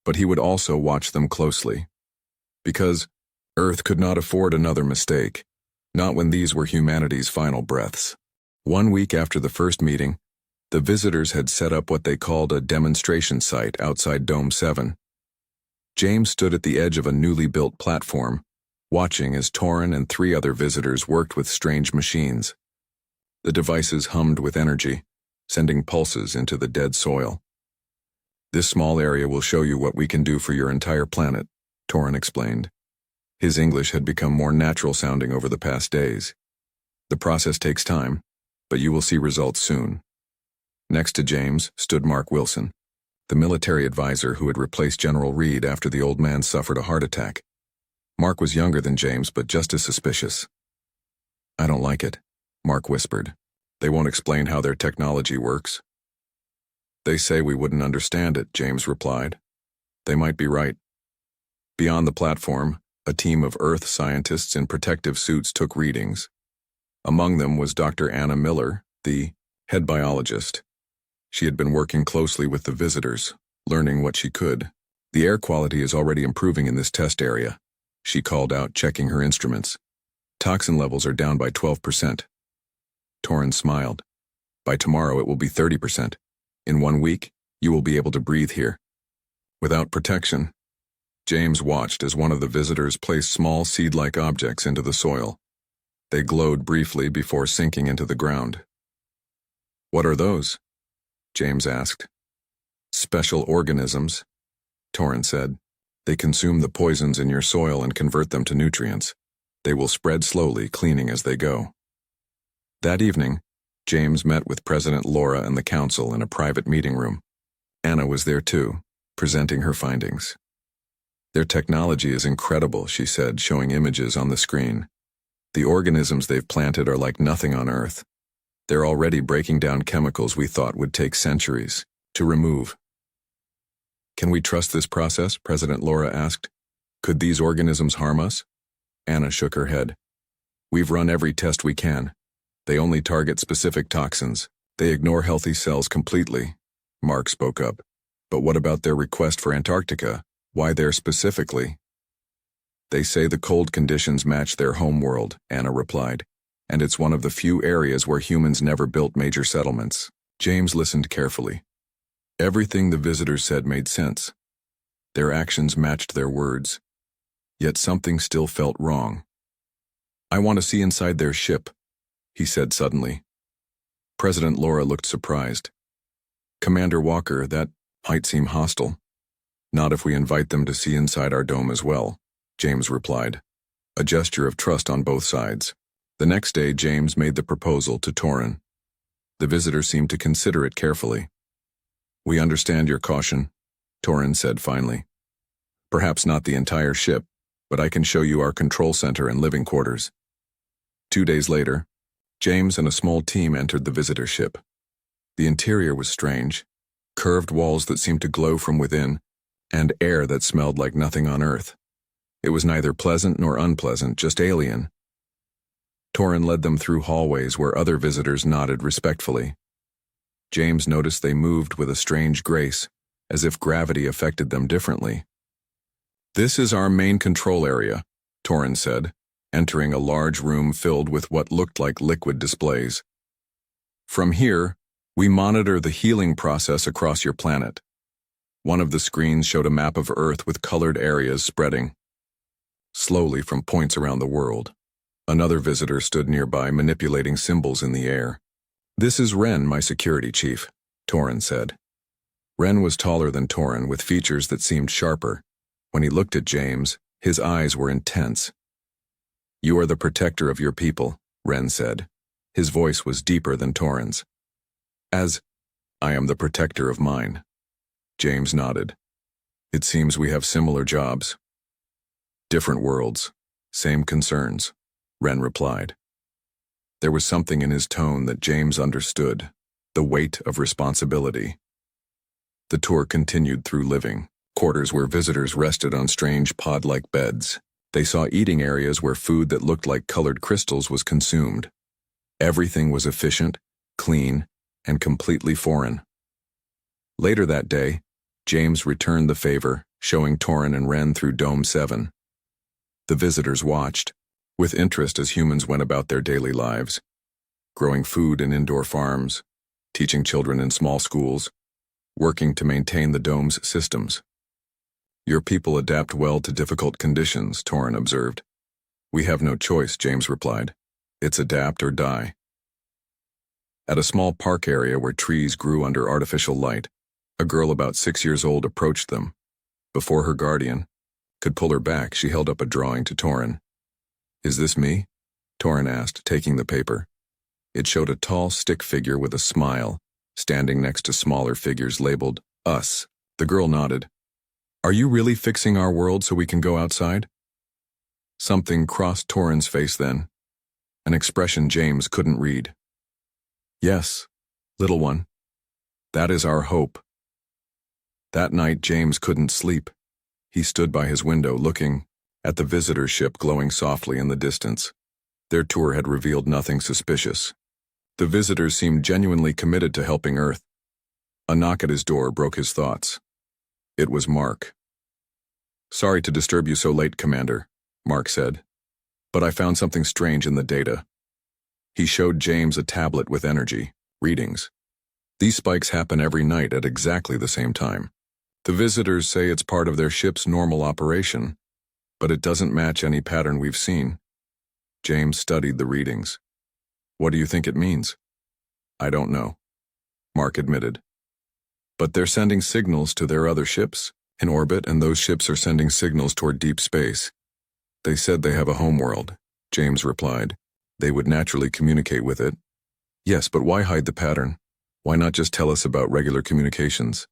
But he would also watch them closely. Because Earth could not afford another mistake, not when these were humanity's final breaths. 1 week after the first meeting, the visitors had set up what they called a demonstration site outside Dome 7. James stood at the edge of a newly built platform, watching as Torin and 3 other visitors worked with strange machines. The devices hummed with energy, sending pulses into the dead soil. "This small area will show you what we can do for your entire planet," Torin explained. His English had become more natural sounding over the past days. "The process takes time, but you will see results soon." Next to James stood Mark Wilson, the military advisor who had replaced General Reed after the old man suffered a heart attack. Mark was younger than James, but just as suspicious. "I don't like it," Mark whispered. "They won't explain how their technology works." "They say we wouldn't understand it," James replied. "They might be right." Beyond the platform, a team of Earth scientists in protective suits took readings. Among them was Dr. Anna Miller, the head biologist. She had been working closely with the visitors, learning what she could. "The air quality is already improving in this test area," she called out, checking her instruments. "Toxin levels are down by 12%. Torin smiled. "By tomorrow it will be 30%. In 1 week, you will be able to breathe here." Without protection, James watched as one of the visitors placed small seed-like objects into the soil. They glowed briefly before sinking into the ground. "What are those?" James asked. "Special organisms," Torin said. "They consume the poisons in your soil and convert them to nutrients. They will spread slowly, cleaning as they go." That evening, James met with President Laura and the council in a private meeting room. Anna was there too, presenting her findings. "Their technology is incredible," she said, showing images on the screen. "The organisms they've planted are like nothing on Earth. They're already breaking down chemicals we thought would take centuries to remove." "Can we trust this process?" President Laura asked. "Could these organisms harm us?" Anna shook her head. "We've run every test we can. They only target specific toxins. They ignore healthy cells completely." Mark spoke up. "But what about their request for Antarctica? Why there specifically?" "They say the cold conditions match their home world," Anna replied, "and it's one of the few areas where humans never built major settlements." James listened carefully. Everything the visitors said made sense. Their actions matched their words. Yet something still felt wrong. "I want to see inside their ship," he said suddenly. President Laura looked surprised. "Commander Walker, that might seem hostile." "Not if we invite them to see inside our dome as well," James replied, a gesture of trust on both sides. The next day, James made the proposal to Torin. The visitor seemed to consider it carefully. "We understand your caution," Torin said finally. "Perhaps not the entire ship, but I can show you our control center and living quarters." 2 days later, James and a small team entered the visitor ship. The interior was strange, curved walls that seemed to glow from within, and air that smelled like nothing on Earth. It was neither pleasant nor unpleasant, just alien. Torin led them through hallways where other visitors nodded respectfully. James noticed they moved with a strange grace, as if gravity affected them differently. "This is our main control area," Torin said, entering a large room filled with what looked like liquid displays. "From here, we monitor the healing process across your planet." One of the screens showed a map of Earth with colored areas spreading slowly from points around the world. Another visitor stood nearby, manipulating symbols in the air. "This is Ren, my security chief," Torin said. Ren was taller than Torin, with features that seemed sharper. When he looked at James, his eyes were intense. "You are the protector of your people," Ren said. His voice was deeper than Torin's. "As I am the protector of mine." James nodded. It seems we have similar jobs. Different worlds, same concerns, Ren replied. There was something in his tone that James understood, the weight of responsibility. The tour continued through living quarters where visitors rested on strange pod-like beds. They saw eating areas where food that looked like colored crystals was consumed. Everything was efficient, clean, and completely foreign. Later that day, James returned the favor, showing Torin and Ren through Dome 7. The visitors watched, with interest as humans went about their daily lives, growing food in indoor farms, teaching children in small schools, working to maintain the dome's systems. Your people adapt well to difficult conditions, Torin observed. We have no choice, James replied. It's adapt or die. At a small park area where trees grew under artificial light, a girl about 6 years old approached them. Before her guardian could pull her back, she held up a drawing to Torin. Is this me? Torin asked, taking the paper. It showed a tall stick figure with a smile, standing next to smaller figures labeled Us. The girl nodded. Are you really fixing our world so we can go outside? Something crossed Torin's face then, an expression James couldn't read. Yes, little one. That is our hope. That night James couldn't sleep. He stood by his window looking at the visitor ship glowing softly in the distance. Their tour had revealed nothing suspicious. The visitors seemed genuinely committed to helping Earth. A knock at his door broke his thoughts. It was Mark. Sorry to disturb you so late, Commander, Mark said. But I found something strange in the data. He showed James a tablet with energy, readings. These spikes happen every night at exactly the same time. The visitors say it's part of their ship's normal operation, but it doesn't match any pattern we've seen. James studied the readings. What do you think it means? I don't know, Mark admitted. But they're sending signals to their other ships in orbit, and those ships are sending signals toward deep space. They said they have a homeworld, James replied. They would naturally communicate with it. Yes, but why hide the pattern? Why not just tell us about regular communications?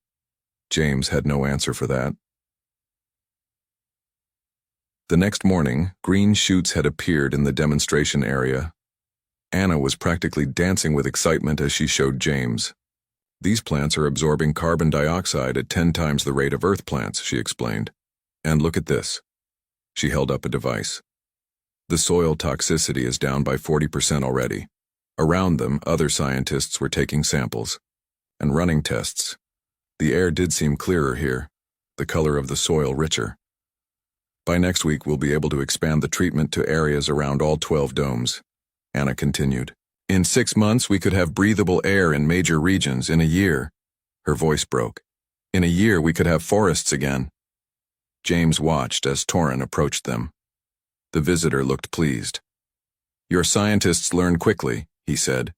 James had no answer for that. The next morning, green shoots had appeared in the demonstration area. Anna was practically dancing with excitement as she showed James. These plants are absorbing carbon dioxide at 10 times the rate of Earth plants, she explained. And look at this. She held up a device. The soil toxicity is down by 40% already. Around them, other scientists were taking samples and running tests. The air did seem clearer here, the color of the soil richer. By next week, we'll be able to expand the treatment to areas around all 12 domes, Anna continued. In 6 months, we could have breathable air in major regions. In a year, her voice broke. In a year, we could have forests again. James watched as Torin approached them. The visitor looked pleased. Your scientists learn quickly, he said.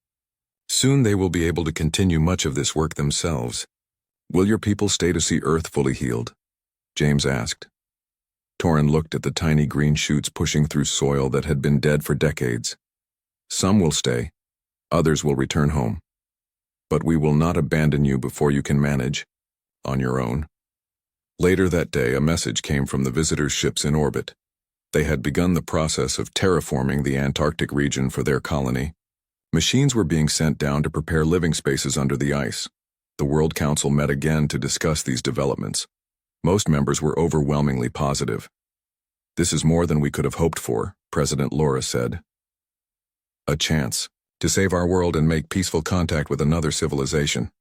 Soon they will be able to continue much of this work themselves. Will your people stay to see Earth fully healed? James asked. Torin looked at the tiny green shoots pushing through soil that had been dead for decades. Some will stay. Others will return home. But we will not abandon you before you can manage on your own. Later that day, a message came from the visitors' ships in orbit. They had begun the process of terraforming the Antarctic region for their colony. Machines were being sent down to prepare living spaces under the ice. The World Council met again to discuss these developments. Most members were overwhelmingly positive. This is more than we could have hoped for, President Laura said. A chance to save our world and make peaceful contact with another civilization.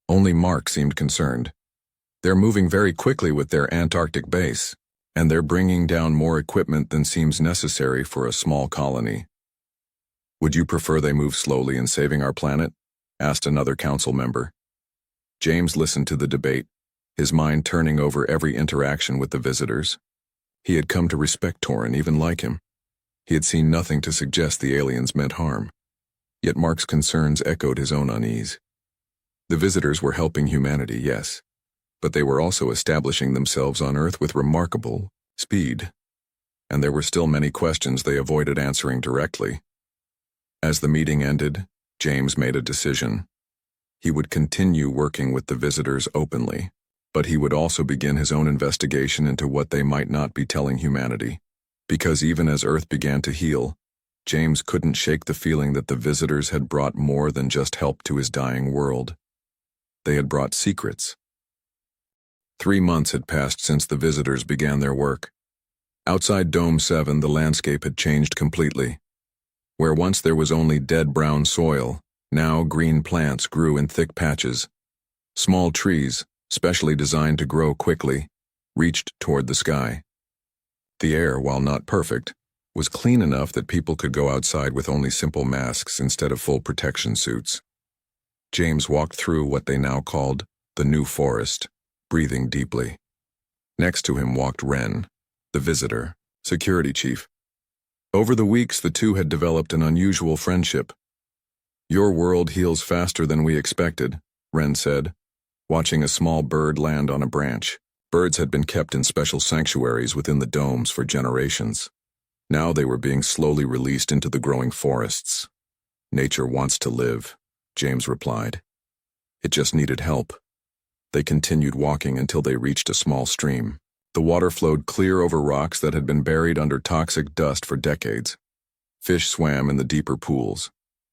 Only Mark seemed concerned. They're moving very quickly with their Antarctic base, and they're bringing down more equipment than seems necessary for a small colony. Would you prefer they move slowly in saving our planet? Asked another council member. James listened to the debate, his mind turning over every interaction with the visitors. He had come to respect Torin, even like him. He had seen nothing to suggest the aliens meant harm. Yet Mark's concerns echoed his own unease. The visitors were helping humanity, yes, but they were also establishing themselves on Earth with remarkable speed. And there were still many questions they avoided answering directly. As the meeting ended, James made a decision. He would continue working with the visitors openly, But he would also begin his own investigation into what they might not be telling humanity. Because even as Earth began to heal, James couldn't shake the feeling that the visitors had brought more than just help to his dying world. They had brought secrets. 3 months had passed since the visitors began their work. Outside Dome 7, the landscape had changed completely. Where once there was only dead brown soil, now green plants grew in thick patches. Small trees, specially designed to grow quickly, reached toward the sky. The air, while not perfect, was clean enough that people could go outside with only simple masks instead of full protection suits. James walked through what they now called the New Forest, breathing deeply. Next to him walked Wren, the visitor, security chief. Over the weeks, the two had developed an unusual friendship. "Your world heals faster than we expected," Wren said, watching a small bird land on a branch. Birds had been kept in special sanctuaries within the domes for generations. Now they were being slowly released into the growing forests. "Nature wants to live," James replied. "It just needed help." They continued walking until they reached a small stream. The water flowed clear over rocks that had been buried under toxic dust for decades. Fish swam in the deeper pools,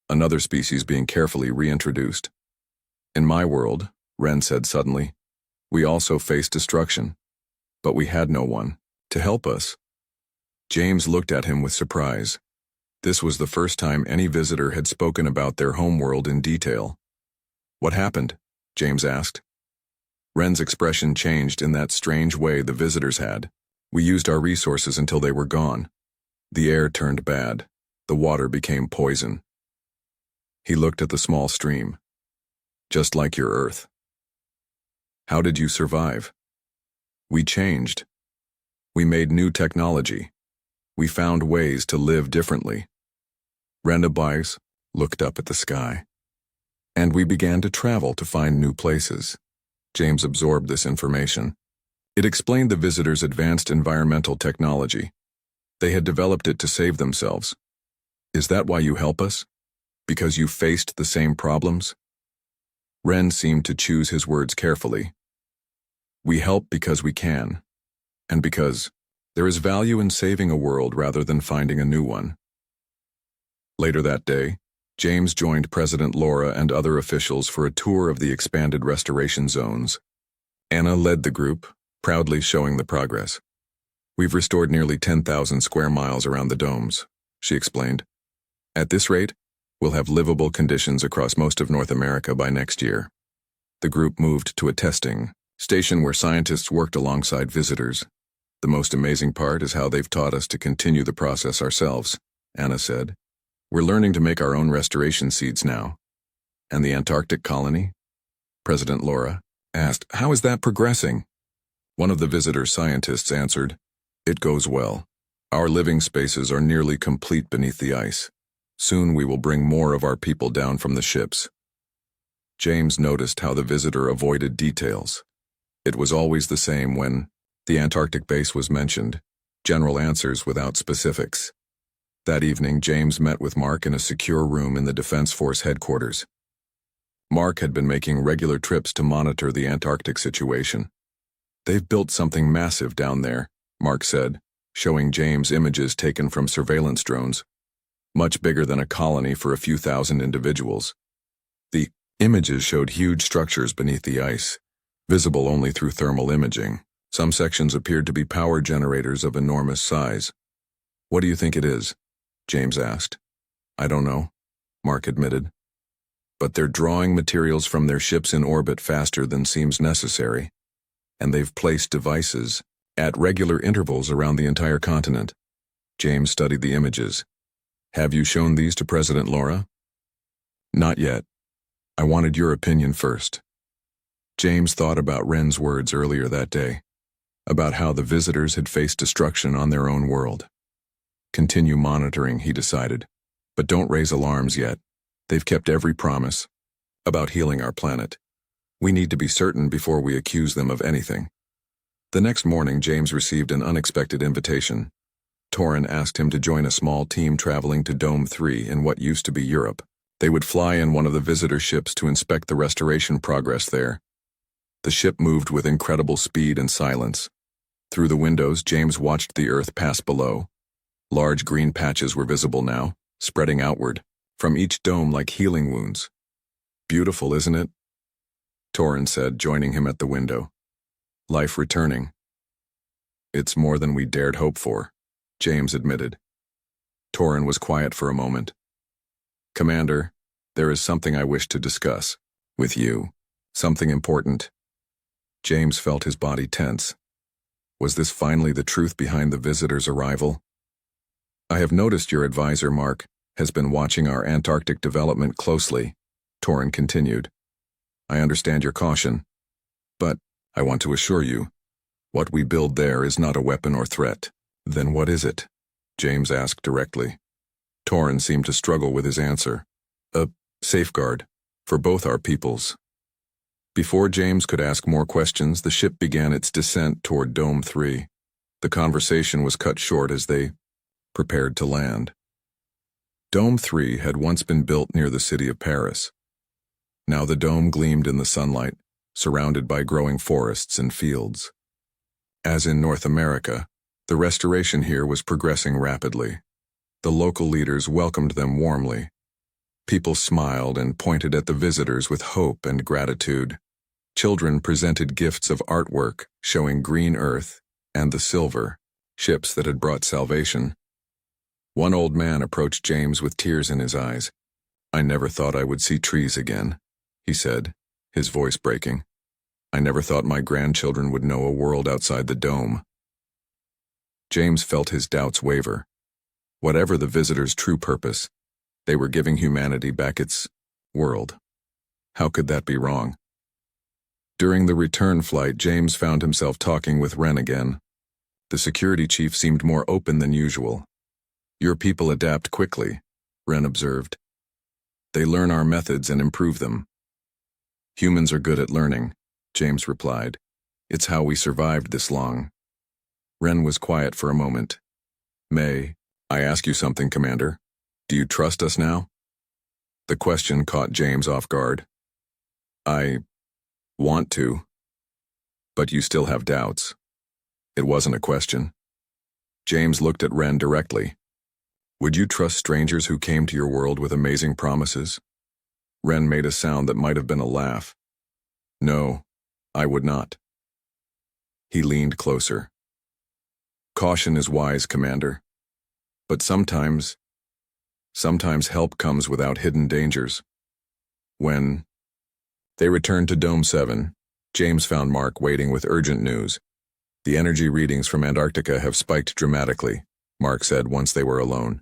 another species being carefully reintroduced. "In my world," Wren said suddenly, "we also faced destruction, but we had no one to help us." James looked at him with surprise. This was the first time any visitor had spoken about their homeworld in detail. "What happened?" James asked. Wren's expression changed in that strange way the visitors had. "We used our resources until they were gone. The air turned bad. The water became poison." He looked at the small stream. "Just like your Earth." "How did you survive?" "We changed. We made new technology. We found ways to live differently." Renabais looked up at the sky. "And we began to travel to find new places." James absorbed this information. It explained the visitors' advanced environmental technology. They had developed it to save themselves. "Is that why you help us? Because you faced the same problems?" Wren seemed to choose his words carefully. "We help because we can, and because there is value in saving a world rather than finding a new one." Later that day, James joined President Laura and other officials for a tour of the expanded restoration zones. Anna led the group, proudly showing the progress. "We've restored nearly 10,000 square miles around the domes," she explained. "At this rate, we'll have livable conditions across most of North America by next year." The group moved to a testing station where scientists worked alongside visitors. "The most amazing part is how they've taught us to continue the process ourselves," Anna said. "We're learning to make our own restoration seeds now." "And the Antarctic colony?" President Laura asked. "How is that progressing?" One of the visitor scientists answered, "It goes well. Our living spaces are nearly complete beneath the ice. Soon we will bring more of our people down from the ships." James noticed how the visitor avoided details. It was always the same when the Antarctic base was mentioned, general answers without specifics. That evening, James met with Mark in a secure room in the Defense Force headquarters. Mark had been making regular trips to monitor the Antarctic situation. "They've built something massive down there," Mark said, showing James images taken from surveillance drones. "Much bigger than a colony for a few thousand individuals." The images showed huge structures beneath the ice, visible only through thermal imaging. Some sections appeared to be power generators of enormous size. "What do you think it is?" James asked. "I don't know," Mark admitted. "But they're drawing materials from their ships in orbit faster than seems necessary, and they've placed devices at regular intervals around the entire continent." James studied the images. "Have you shown these to President Laura?" "Not yet. I wanted your opinion first." James thought about Wren's words earlier that day, about how the visitors had faced destruction on their own world. "Continue monitoring," he decided, "but don't raise alarms yet. They've kept every promise about healing our planet. We need to be certain before we accuse them of anything." The next morning, James received an unexpected invitation. Torrin asked him to join a small team traveling to Dome 3 in what used to be Europe. They would fly in one of the visitor ships to inspect the restoration progress there. The ship moved with incredible speed and silence. Through the windows, James watched the Earth pass below. Large green patches were visible now, spreading outward, from each dome like healing wounds. Beautiful, isn't it? Torrin said, joining him at the window. Life returning. It's more than we dared hope for, James admitted. Torrin was quiet for a moment. Commander, there is something I wish to discuss with you. Something important. James felt his body tense. Was this finally the truth behind the visitor's arrival? I have noticed your advisor, Mark, has been watching our Antarctic development closely, Torrin continued. I understand your caution, but I want to assure you, what we build there is not a weapon or threat. Then what is it? James asked directly. Torrin seemed to struggle with his answer. A safeguard for both our peoples. Before James could ask more questions, the ship began its descent toward Dome 3. The conversation was cut short as they prepared to land. Dome 3 had once been built near the city of Paris. Now the dome gleamed in the sunlight, surrounded by growing forests and fields. As in North America, the restoration here was progressing rapidly. The local leaders welcomed them warmly. People smiled and pointed at the visitors with hope and gratitude. Children presented gifts of artwork showing green earth and the silver, ships that had brought salvation. One old man approached James with tears in his eyes. I never thought I would see trees again, he said, his voice breaking. I never thought my grandchildren would know a world outside the dome. James felt his doubts waver. Whatever the visitors' true purpose, they were giving humanity back its world. How could that be wrong? During the return flight, James found himself talking with Wren again. The security chief seemed more open than usual. Your people adapt quickly, Wren observed. They learn our methods and improve them. Humans are good at learning, James replied. It's how we survived this long. Wren was quiet for a moment. May I ask you something, Commander? Do you trust us now? The question caught James off guard. I want to. But you still have doubts. It wasn't a question. James looked at Wren directly. Would you trust strangers who came to your world with amazing promises? Wren made a sound that might have been a laugh. No, I would not. He leaned closer. Caution is wise, Commander. But sometimes help comes without hidden dangers. When they returned to Dome 7, James found Mark waiting with urgent news. The energy readings from Antarctica have spiked dramatically, Mark said once they were alone.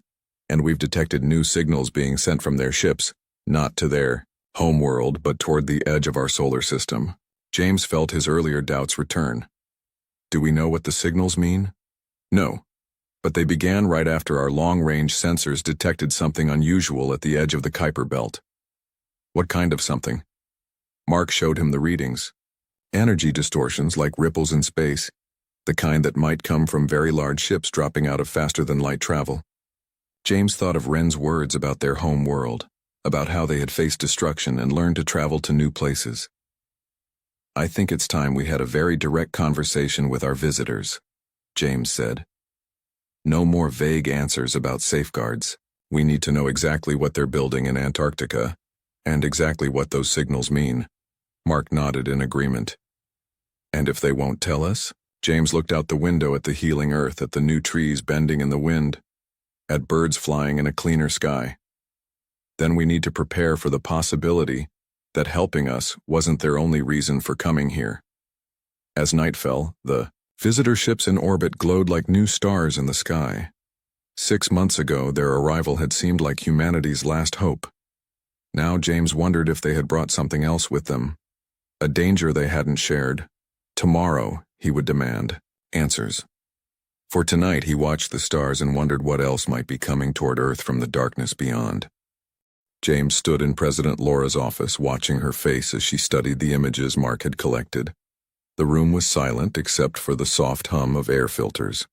And we've detected new signals being sent from their ships, not to their home world, but toward the edge of our solar system. James felt his earlier doubts return. Do we know what the signals mean? No. But they began right after our long-range sensors detected something unusual at the edge of the Kuiper belt. What kind of something? Mark showed him the readings. Energy distortions like ripples in space, the kind that might come from very large ships dropping out of faster-than-light travel. James thought of Wren's words about their home world, about how they had faced destruction and learned to travel to new places. I think it's time we had a very direct conversation with our visitors, James said. No more vague answers about safeguards. We need to know exactly what they're building in Antarctica, and exactly what those signals mean. Mark nodded in agreement. And if they won't tell us? James looked out the window at the healing earth, at the new trees bending in the wind, at birds flying in a cleaner sky. Then we need to prepare for the possibility that helping us wasn't their only reason for coming here. As night fell, the visitor ships in orbit glowed like new stars in the sky. 6 months ago, their arrival had seemed like humanity's last hope. Now James wondered if they had brought something else with them, a danger they hadn't shared. Tomorrow, he would demand answers. For tonight, he watched the stars and wondered what else might be coming toward Earth from the darkness beyond. James stood in President Laura's office, watching her face as she studied the images Mark had collected. The room was silent except for the soft hum of air filters.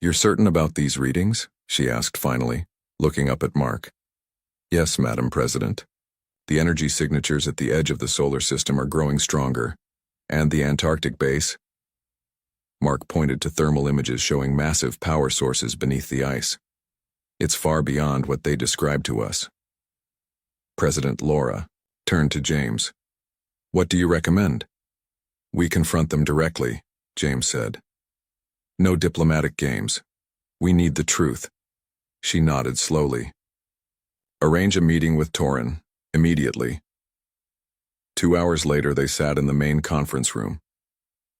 You're certain about these readings? She asked finally, looking up at Mark. Yes, Madam President. The energy signatures at the edge of the solar system are growing stronger. And the Antarctic base? Mark pointed to thermal images showing massive power sources beneath the ice. It's far beyond what they described to us. President Laura turned to James. What do you recommend? We confront them directly, James said. No diplomatic games. We need the truth. She nodded slowly. Arrange a meeting with Torin, immediately. 2 hours later, they sat in the main conference room.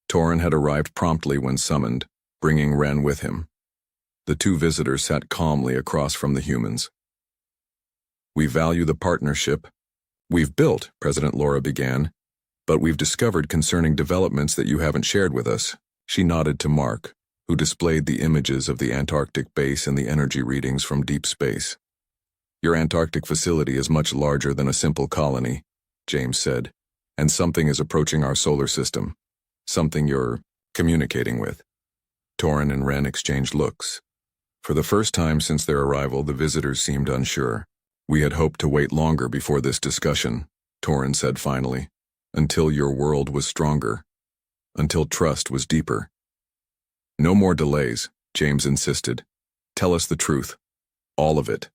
Torin had arrived promptly when summoned, bringing Ren with him. The two visitors sat calmly across from the humans. We value the partnership we've built, President Laura began, but we've discovered concerning developments that you haven't shared with us. She nodded to Mark, who displayed the images of the Antarctic base and the energy readings from deep space. Your Antarctic facility is much larger than a simple colony, James said, and something is approaching our solar system. Something you're communicating with. Torin and Ren exchanged looks. For the first time since their arrival, the visitors seemed unsure. We had hoped to wait longer before this discussion, Torin said finally, until your world was stronger, until trust was deeper. No more delays, James insisted. Tell us the truth. All of it.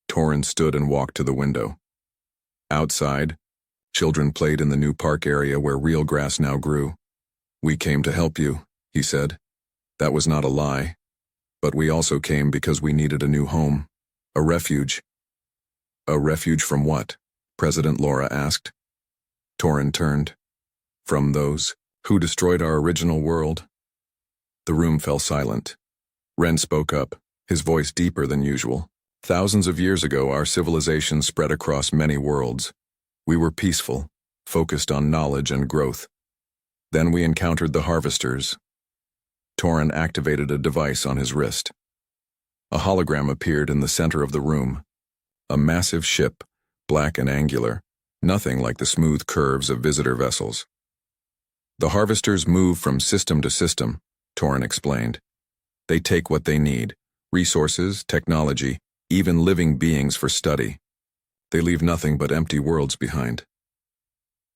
Torin stood and walked to the window. Outside, children played in the new park area where real grass now grew. We came to help you, he said. That was not a lie. But we also came because we needed a new home. A refuge. A refuge from what? President Laura asked. Torin turned. From those who destroyed our original world. The room fell silent. Ren spoke up, his voice deeper than usual. Thousands of years ago, our civilization spread across many worlds. We were peaceful, focused on knowledge and growth. Then we encountered the harvesters. Torin activated a device on his wrist. A hologram appeared in the center of the room. A massive ship, black and angular, nothing like the smooth curves of visitor vessels. The harvesters move from system to system, Torin explained. They take what they need, resources, technology, even living beings for study. They leave nothing but empty worlds behind.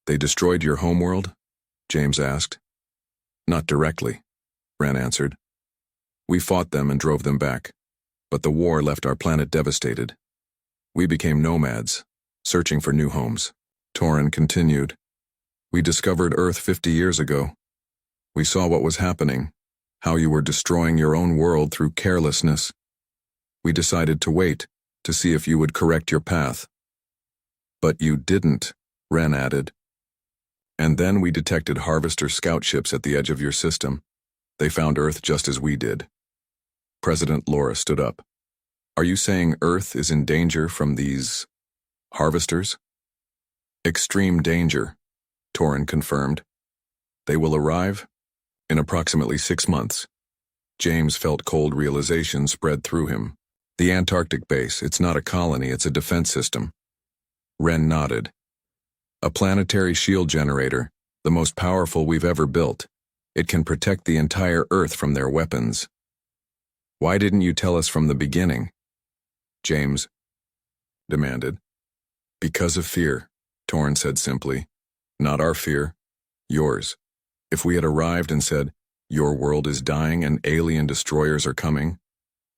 They destroyed your homeworld? James asked. Not directly, Ren answered. We fought them and drove them back, but the war left our planet devastated. We became nomads, searching for new homes. Torin continued. We discovered Earth 50 years ago. We saw what was happening, how you were destroying your own world through carelessness. We decided to wait, to see if you would correct your path. But you didn't, Ren added. And then we detected harvester scout ships at the edge of your system. They found Earth just as we did. President Laura stood up. Are you saying Earth is in danger from these harvesters? Extreme danger, Torin confirmed. They will arrive in approximately 6 months. James felt cold realization spread through him. The Antarctic base, it's not a colony, it's a defense system. Ren nodded. A planetary shield generator, the most powerful we've ever built. It can protect the entire Earth from their weapons. Why didn't you tell us from the beginning? James demanded. Because of fear, Torin said simply. Not our fear, yours. If we had arrived and said, your world is dying and alien destroyers are coming,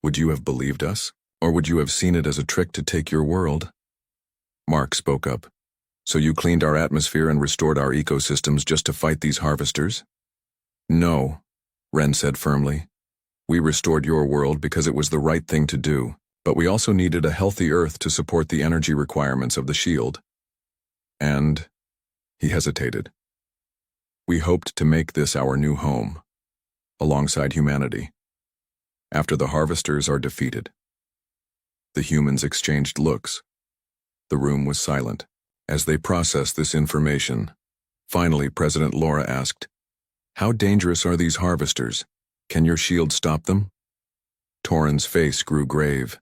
would you have believed us? Or would you have seen it as a trick to take your world? Mark spoke up. So you cleaned our atmosphere and restored our ecosystems just to fight these harvesters? No, Ren said firmly. We restored your world because it was the right thing to do, but we also needed a healthy Earth to support the energy requirements of the shield. And he hesitated. We hoped to make this our new home, alongside humanity, after the harvesters are defeated. The humans exchanged looks. The room was silent. As they processed this information, finally President Laura asked, how dangerous are these harvesters? Can your shield stop them? Torin's face grew grave.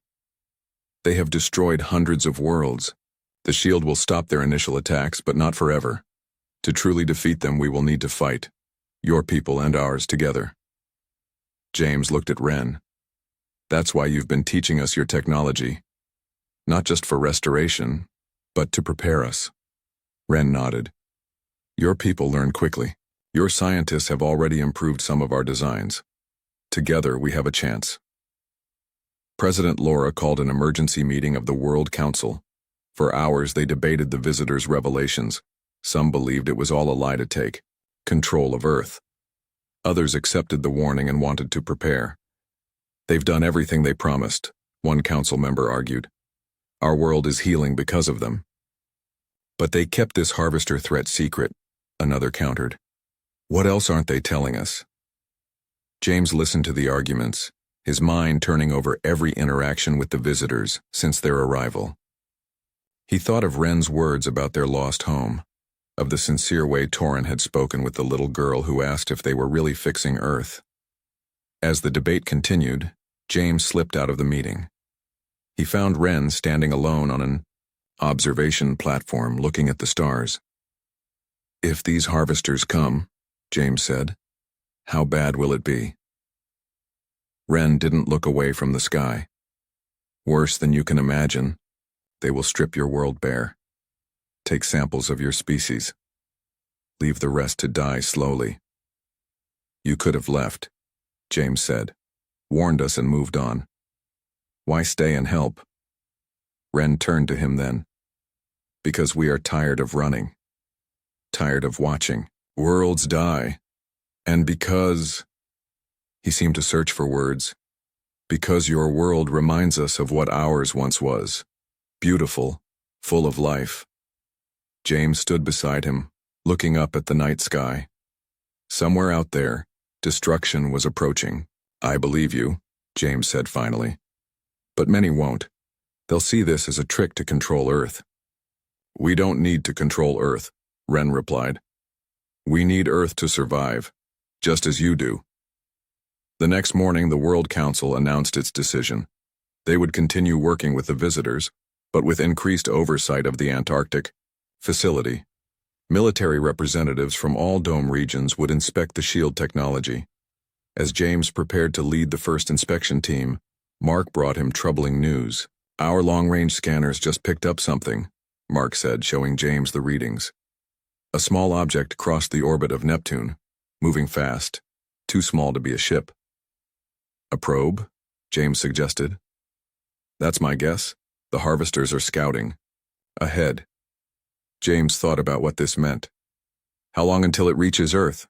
They have destroyed hundreds of worlds. The shield will stop their initial attacks, but not forever. To truly defeat them, we will need to fight, your people and ours together. James looked at Ren. That's why you've been teaching us your technology. Not just for restoration, But to prepare us. Ren nodded. Your people learn quickly. Your scientists have already improved some of our designs. Together, we have a chance. President Laura called an emergency meeting of the World Council. For hours, they debated the visitors' revelations. Some believed it was all a lie to take control of Earth. Others accepted the warning and wanted to prepare. They've done everything they promised, one council member argued. Our world is healing because of them. But they kept this harvester threat secret, another countered. What else aren't they telling us? James listened to the arguments, his mind turning over every interaction with the visitors since their arrival. He thought of Ren's words about their lost home, of the sincere way Torin had spoken with the little girl who asked if they were really fixing Earth. As the debate continued, James slipped out of the meeting. He found Ren standing alone on an observation platform looking at the stars. If these harvesters come, James said, how bad will it be? Ren didn't look away from the sky. Worse than you can imagine. They will strip your world bare. Take samples of your species. Leave the rest to die slowly. You could have left, James said, warned us and moved on. Why stay and help? Ren turned to him then. Because we are tired of running. Tired of watching worlds die. And because... He seemed to search for words. Because your world reminds us of what ours once was. Beautiful, full of life. James stood beside him, looking up at the night sky. Somewhere out there, destruction was approaching. I believe you, James said finally. But many won't. They'll see this as a trick to control Earth. We don't need to control Earth, Ren replied. We need Earth to survive, just as you do. The next morning, the World Council announced its decision. They would continue working with the visitors, but with increased oversight of the Antarctic facility. Military representatives from all dome regions would inspect the shield technology. As James prepared to lead the first inspection team, Mark brought him troubling news. Our long-range scanners just picked up something, Mark said, showing James the readings. A small object crossed the orbit of Neptune, moving fast, too small to be a ship. A probe? James suggested. That's my guess. The harvesters are scouting. Ahead. James thought about what this meant. How long until it reaches Earth?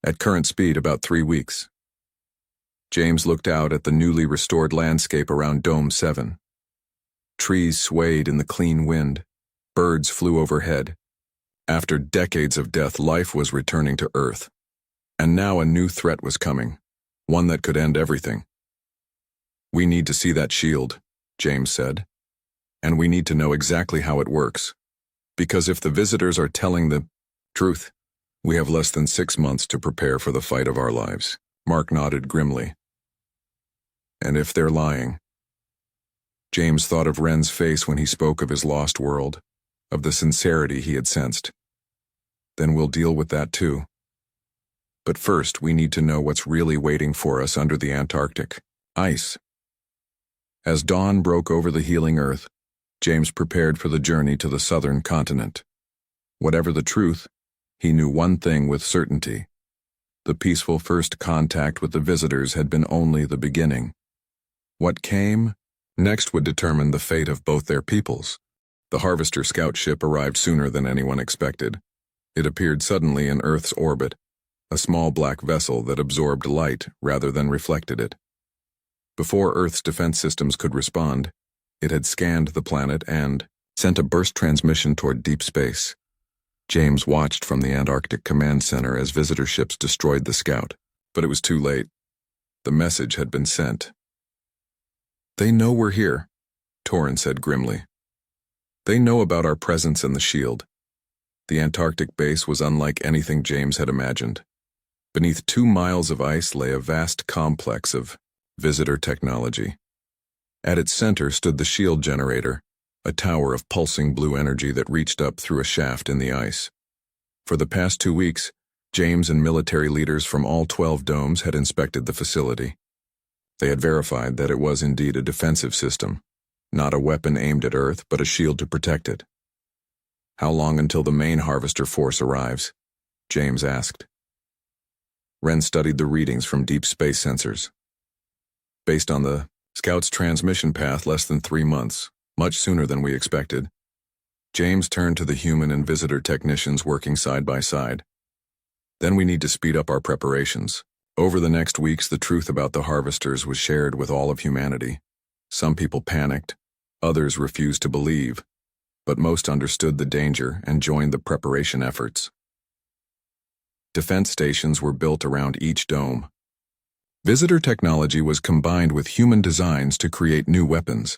At current speed, about 3 weeks. James looked out at the newly restored landscape around Dome 7. Trees swayed in the clean wind. Birds flew overhead. After decades of death, life was returning to Earth. And now a new threat was coming, one that could end everything. We need to see that shield, James said. And we need to know exactly how it works. Because if the visitors are telling the truth, we have less than 6 months to prepare for the fight of our lives. Mark nodded grimly. And if they're lying? James thought of Ren's face when he spoke of his lost world, of the sincerity he had sensed. Then we'll deal with that too. But first, we need to know what's really waiting for us under the Antarctic. Ice. As dawn broke over the healing Earth, James prepared for the journey to the southern continent. Whatever the truth, he knew one thing with certainty. The peaceful first contact with the visitors had been only the beginning. What came next would determine the fate of both their peoples. The Harvester scout ship arrived sooner than anyone expected. It appeared suddenly in Earth's orbit, a small black vessel that absorbed light rather than reflected it. Before Earth's defense systems could respond, it had scanned the planet and sent a burst transmission toward deep space. James watched from the Antarctic Command Center as visitor ships destroyed the scout, but it was too late. The message had been sent. They know we're here, Torin said grimly. They know about our presence in the shield. The Antarctic base was unlike anything James had imagined. Beneath 2 miles of ice lay a vast complex of visitor technology. At its center stood the shield generator, a tower of pulsing blue energy that reached up through a shaft in the ice. For the past 2 weeks, James and military leaders from all 12 domes had inspected the facility. They had verified that it was indeed a defensive system, Not a weapon aimed at Earth, but a shield to protect it. How long until the main harvester force arrives? James asked. Ren studied the readings from deep space sensors. Based on the Scout's transmission path, less than 3 months, much sooner than we expected. James turned to the human and visitor technicians working side by side. Then we need to speed up our preparations. Over the next weeks, the truth about the harvesters was shared with all of humanity. Some people panicked, others refused to believe, but most understood the danger and joined the preparation efforts. Defense stations were built around each dome. Visitor technology was combined with human designs to create new weapons.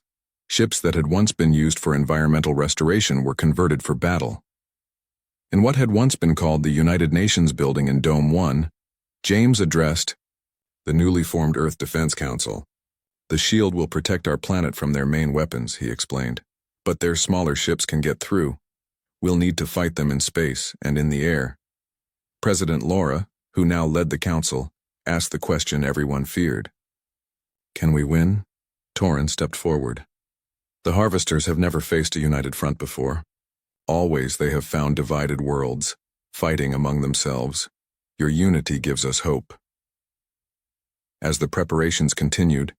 Ships that had once been used for environmental restoration were converted for battle. In what had once been called the United Nations building in Dome 1, James addressed the newly formed Earth Defense Council. The shield will protect our planet from their main weapons, he explained. But their smaller ships can get through. We'll need to fight them in space and in the air. President Laura, who now led the council, asked the question everyone feared. Can we win? Torrin stepped forward. The harvesters have never faced a united front before. Always they have found divided worlds, fighting among themselves. Your unity gives us hope. As the preparations continued,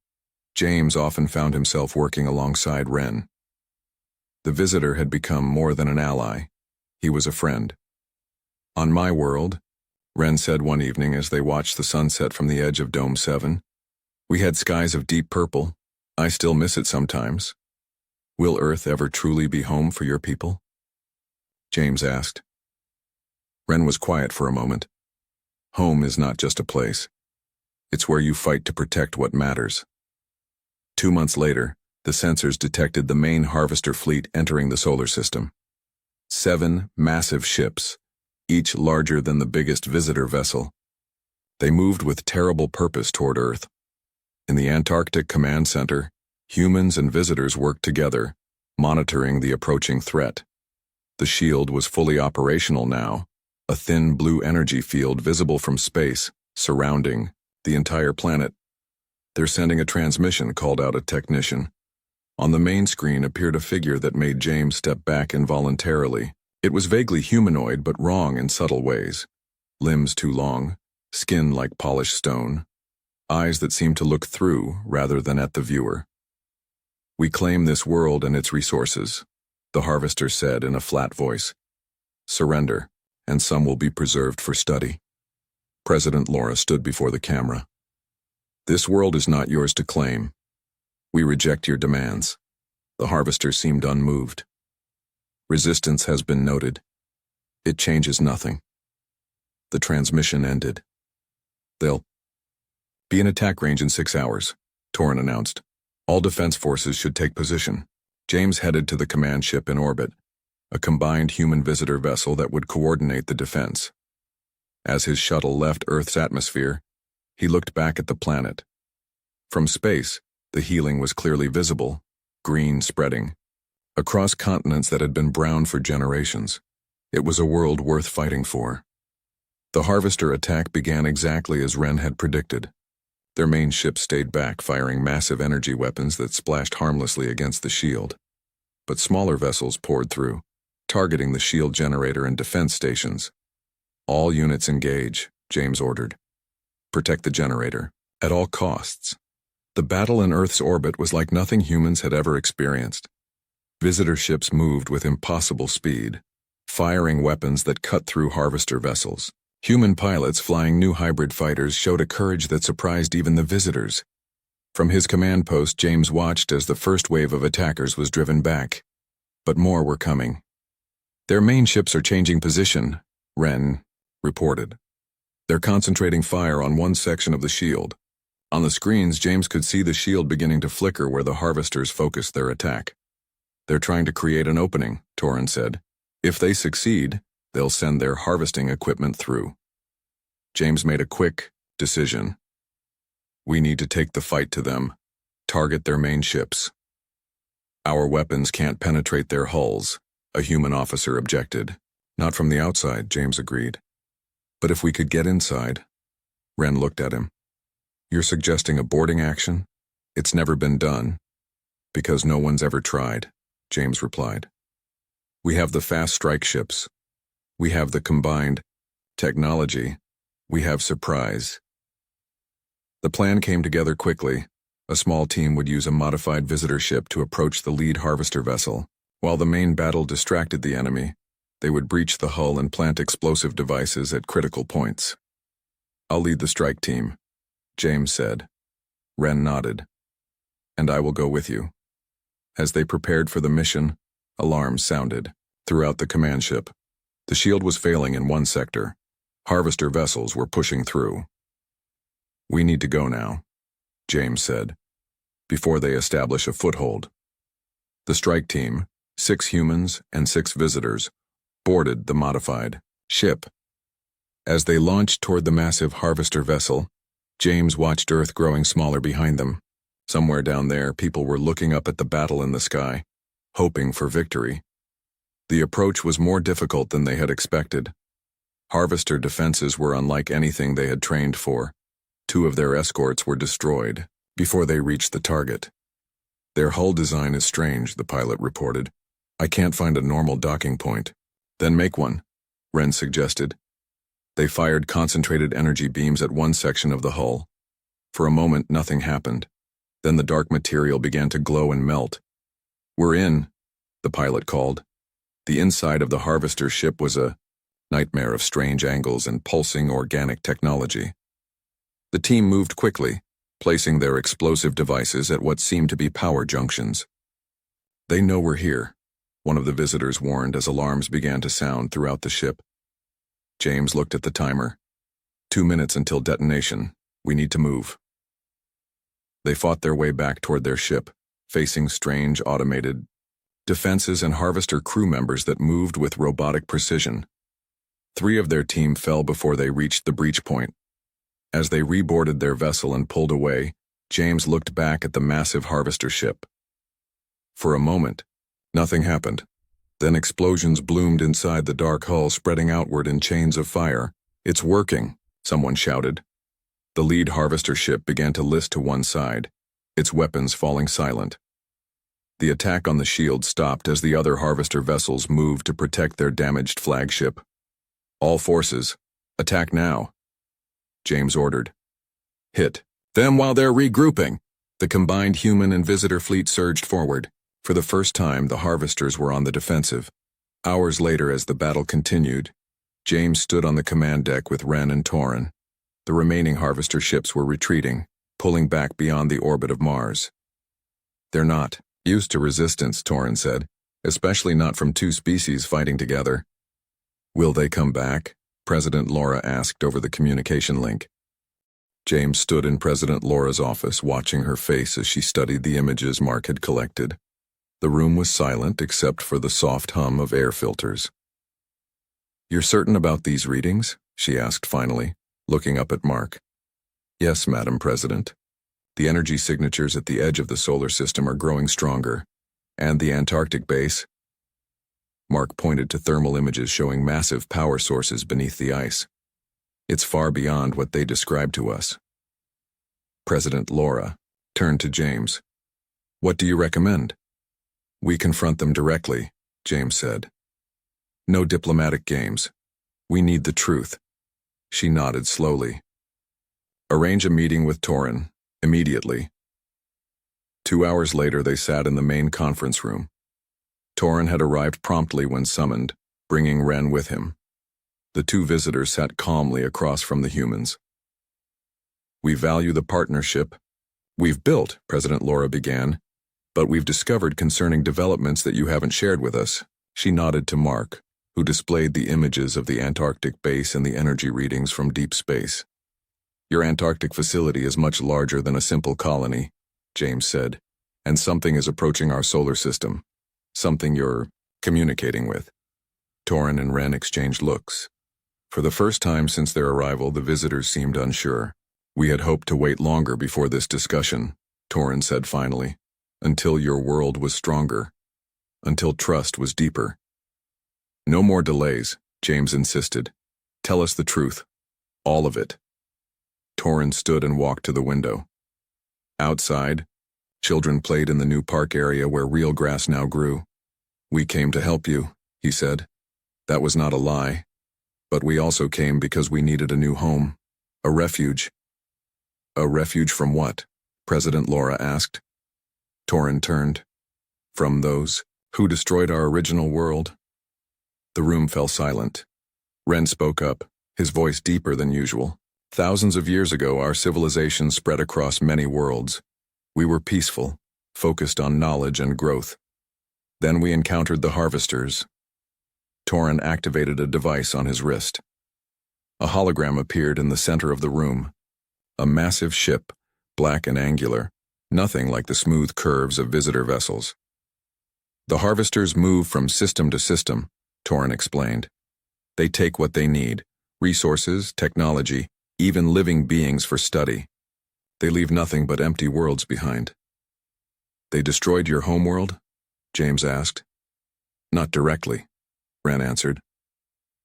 James often found himself working alongside Ren. The visitor had become more than an ally. He was a friend. On my world, Ren said one evening as they watched the sunset from the edge of Dome 7, we had skies of deep purple. I still miss it sometimes. Will Earth ever truly be home for your people? James asked. Ren was quiet for a moment. Home is not just a place. It's where you fight to protect what matters. 2 months later, the sensors detected the main harvester fleet entering the solar system. 7 massive ships, each larger than the biggest visitor vessel. They moved with terrible purpose toward Earth. In the Antarctic Command Center, humans and visitors worked together, monitoring the approaching threat. The shield was fully operational now, a thin blue energy field visible from space, surrounding the entire planet. They're sending a transmission, called out a technician. On the main screen appeared a figure that made James step back involuntarily. It was vaguely humanoid but wrong in subtle ways. Limbs too long, skin like polished stone, eyes that seemed to look through rather than at the viewer. We claim this world and its resources, the harvester said in a flat voice. Surrender, and some will be preserved for study. President Laura stood before the camera. This world is not yours to claim. We reject your demands. The harvester seemed unmoved. Resistance has been noted. It changes nothing. The transmission ended. They'll be in attack range in 6 hours, Torrin announced. All defense forces should take position. James headed to the command ship in orbit, a combined human visitor vessel that would coordinate the defense. As his shuttle left Earth's atmosphere, he looked back at the planet. From space, the healing was clearly visible, green spreading, across continents that had been brown for generations. It was a world worth fighting for. The harvester attack began exactly as Ren had predicted. Their main ship stayed back, firing massive energy weapons that splashed harmlessly against the shield. But smaller vessels poured through, targeting the shield generator and defense stations. All units engage, James ordered. Protect the generator, at all costs. The battle in Earth's orbit was like nothing humans had ever experienced. Visitor ships moved with impossible speed, firing weapons that cut through harvester vessels. Human pilots flying new hybrid fighters showed a courage that surprised even the visitors. From his command post, James watched as the first wave of attackers was driven back. But more were coming. Their main ships are changing position, Ren reported. They're concentrating fire on one section of the shield. On the screens, James could see the shield beginning to flicker where the harvesters focused their attack. They're trying to create an opening, Torrin said. If they succeed, they'll send their harvesting equipment through. James made a quick decision. We need to take the fight to them, target their main ships. Our weapons can't penetrate their hulls, a human officer objected. Not from the outside, James agreed. But if we could get inside. Ren looked at him. You're suggesting a boarding action? It's never been done. Because no one's ever tried, James replied. We have the fast strike ships. We have the combined technology. We have surprise. The plan came together quickly. A small team would use a modified visitor ship to approach the lead harvester vessel. While the main battle distracted the enemy, they would breach the hull and plant explosive devices at critical points. I'll lead the strike team, James said. Wren nodded. And I will go with you. As they prepared for the mission, alarms sounded throughout the command ship. The shield was failing in one sector. Harvester vessels were pushing through. We need to go now, James said, before they establish a foothold. The strike team, 6 humans and 6 visitors, boarded the modified ship. As they launched toward the massive harvester vessel, James watched Earth growing smaller behind them. Somewhere down there, people were looking up at the battle in the sky, hoping for victory. The approach was more difficult than they had expected. Harvester defenses were unlike anything they had trained for. 2 of their escorts were destroyed before they reached the target. Their hull design is strange, the pilot reported. I can't find a normal docking point. Then make one, Wren suggested. They fired concentrated energy beams at one section of the hull. For a moment, nothing happened. Then the dark material began to glow and melt. We're in, the pilot called. The inside of the harvester ship was a nightmare of strange angles and pulsing organic technology. The team moved quickly, placing their explosive devices at what seemed to be power junctions. They know we're here, one of the visitors warned as alarms began to sound throughout the ship. James looked at the timer. 2 minutes until detonation. We need to move. They fought their way back toward their ship, facing strange automated defenses and harvester crew members that moved with robotic precision. 3 of their team fell before they reached the breach point. As they reboarded their vessel and pulled away, James looked back at the massive harvester ship. For a moment, nothing happened. Then explosions bloomed inside the dark hull, spreading outward in chains of fire. It's working, someone shouted. The lead harvester ship began to list to one side, its weapons falling silent. The attack on the shield stopped as the other harvester vessels moved to protect their damaged flagship. All forces, attack now, James ordered. Hit them while they're regrouping. The combined human and visitor fleet surged forward. For the first time, the harvesters were on the defensive. Hours later, as the battle continued, James stood on the command deck with Wren and Torin. The remaining harvester ships were retreating, pulling back beyond the orbit of Mars. They're not used to resistance, Torin said, especially not from 2 species fighting together. Will they come back? President Laura asked over the communication link. James stood in President Laura's office, watching her face as she studied the images Mark had collected. The room was silent except for the soft hum of air filters. You're certain about these readings? She asked finally, looking up at Mark. Yes, Madam President. The energy signatures at the edge of the solar system are growing stronger. And the Antarctic base? Mark pointed to thermal images showing massive power sources beneath the ice. It's far beyond what they described to us. President Laura turned to James. What do you recommend? We confront them directly, James said. No diplomatic games. We need the truth. She nodded slowly. Arrange a meeting with Torin, immediately. 2 hours later, they sat in the main conference room. Torin had arrived promptly when summoned, bringing Wren with him. The 2 visitors sat calmly across from the humans. We value the partnership we've built, President Laura began, but we've discovered concerning developments that you haven't shared with us. She nodded to Mark, who displayed the images of the Antarctic base and the energy readings from deep space. Your Antarctic facility is much larger than a simple colony, James said, and something is approaching our solar system. Something you're communicating with. Torin and Wren exchanged looks. For the first time since their arrival, the visitors seemed unsure. We had hoped to wait longer before this discussion, Torin said finally, until your world was stronger, until trust was deeper. No more delays, James insisted. Tell us the truth. All of it. Torin stood and walked to the window. Outside, Children played in the new park area where real grass now grew. "We came to help you," he said. That was not a lie. But we also came because we needed a new home. A refuge. "A refuge from what?" President Laura asked. Torrin turned. "From those who destroyed our original world." The room fell silent. Ren spoke up, his voice deeper than usual. "Thousands of years ago, our civilization spread across many worlds. We were peaceful, focused on knowledge and growth. Then we encountered the harvesters." Torrin activated a device on his wrist. A hologram appeared in the center of the room. A massive ship, black and angular, nothing like the smooth curves of visitor vessels. "The harvesters move from system to system," Torrin explained. "They take what they need, resources, technology, even living beings for study. They leave nothing but empty worlds behind." "They destroyed your homeworld?" James asked. "Not directly," Ren answered.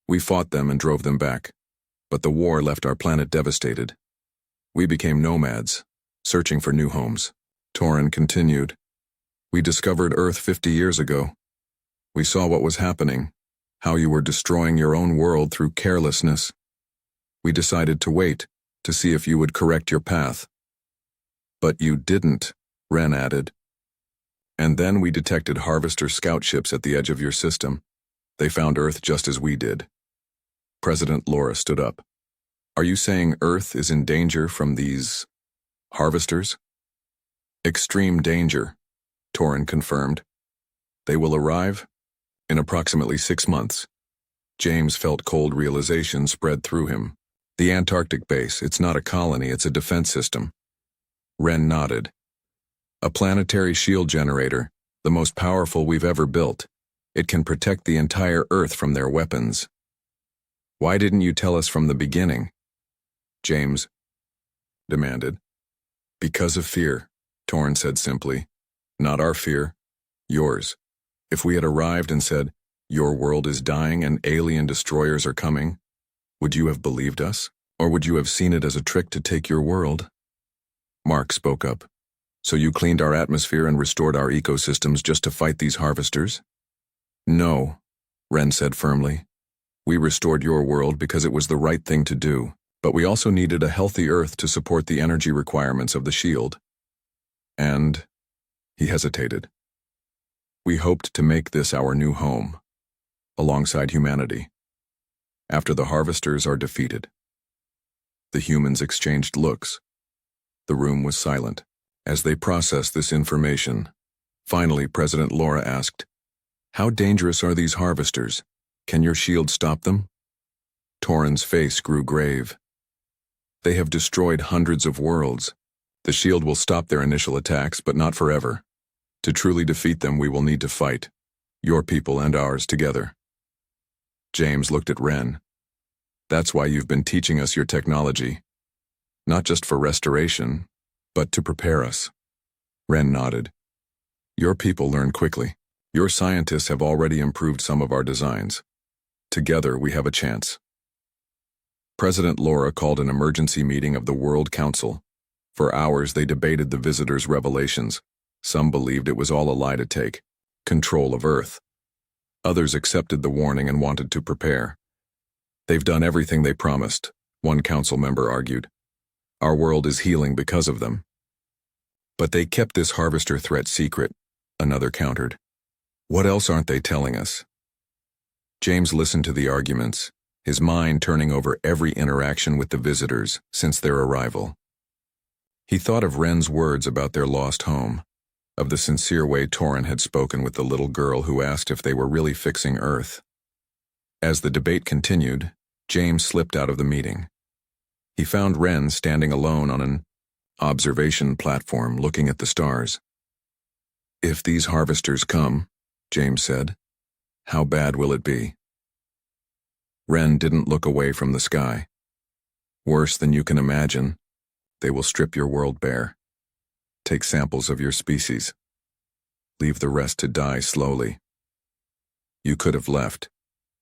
"We fought them and drove them back, but the war left our planet devastated. We became nomads, searching for new homes." Torrin continued. "We discovered Earth 50 years ago. We saw what was happening, how you were destroying your own world through carelessness. We decided to wait, to see if you would correct your path." "But you didn't," Ren added. "And then we detected harvester scout ships at the edge of your system. They found Earth just as we did." President Laura stood up. "Are you saying Earth is in danger from these harvesters?" "Extreme danger," Torrin confirmed. "They will arrive in approximately 6 months." James felt cold realization spread through him. "The Antarctic base, it's not a colony, it's a defense system." Ren nodded. "A planetary shield generator, the most powerful we've ever built. It can protect the entire Earth from their weapons." "Why didn't you tell us from the beginning?" James demanded. "Because of fear," Torrin said simply. "Not our fear, yours. If we had arrived and said, 'Your world is dying and alien destroyers are coming,' would you have believed us? Or would you have seen it as a trick to take your world?" Mark spoke up. "So you cleaned our atmosphere and restored our ecosystems just to fight these harvesters?" "No," Ren said firmly. "We restored your world because it was the right thing to do, but we also needed a healthy Earth to support the energy requirements of the shield. And," he hesitated, "we hoped to make this our new home, alongside humanity, after the harvesters are defeated." The humans exchanged looks. The room was silent as they processed this information. Finally, President Laura asked, "How dangerous are these harvesters? Can your shield stop them?" Torrin's face grew grave. "They have destroyed hundreds of worlds. The shield will stop their initial attacks, but not forever. To truly defeat them, we will need to fight, your people and ours together." James looked at Ren. "That's why you've been teaching us your technology. Not just for restoration, but to prepare us." Ren nodded. "Your people learn quickly. Your scientists have already improved some of our designs. Together, we have a chance." President Laura called an emergency meeting of the World Council. For hours, they debated the visitors' revelations. Some believed it was all a lie to take control of Earth. Others accepted the warning and wanted to prepare. "They've done everything they promised," one council member argued. "Our world is healing because of them." "But they kept this harvester threat secret," another countered. "What else aren't they telling us?" James listened to the arguments, his mind turning over every interaction with the visitors since their arrival. He thought of Ren's words about their lost home, of the sincere way Torrin had spoken with the little girl who asked if they were really fixing Earth. As the debate continued, James slipped out of the meeting. He found Ren standing alone on an observation platform looking at the stars. "If these harvesters come," James said, "how bad will it be?" Ren didn't look away from the sky. "Worse than you can imagine. They will strip your world bare. Take samples of your species. Leave the rest to die slowly." "You could have left,"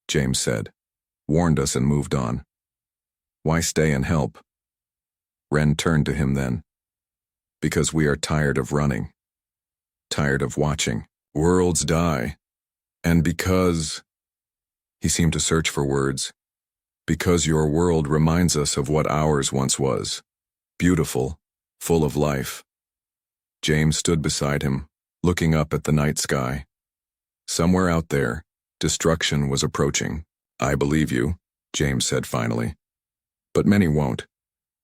James said, "warned us and moved on. Why stay and help?" Ren turned to him then. "Because we are tired of running. tired of watching worlds die. And because, he seemed to search for words, because your world reminds us of what ours once was. Beautiful, full of life. James stood beside him, looking up at the night sky. Somewhere out there, destruction was approaching. I believe you, James said finally. But many won't.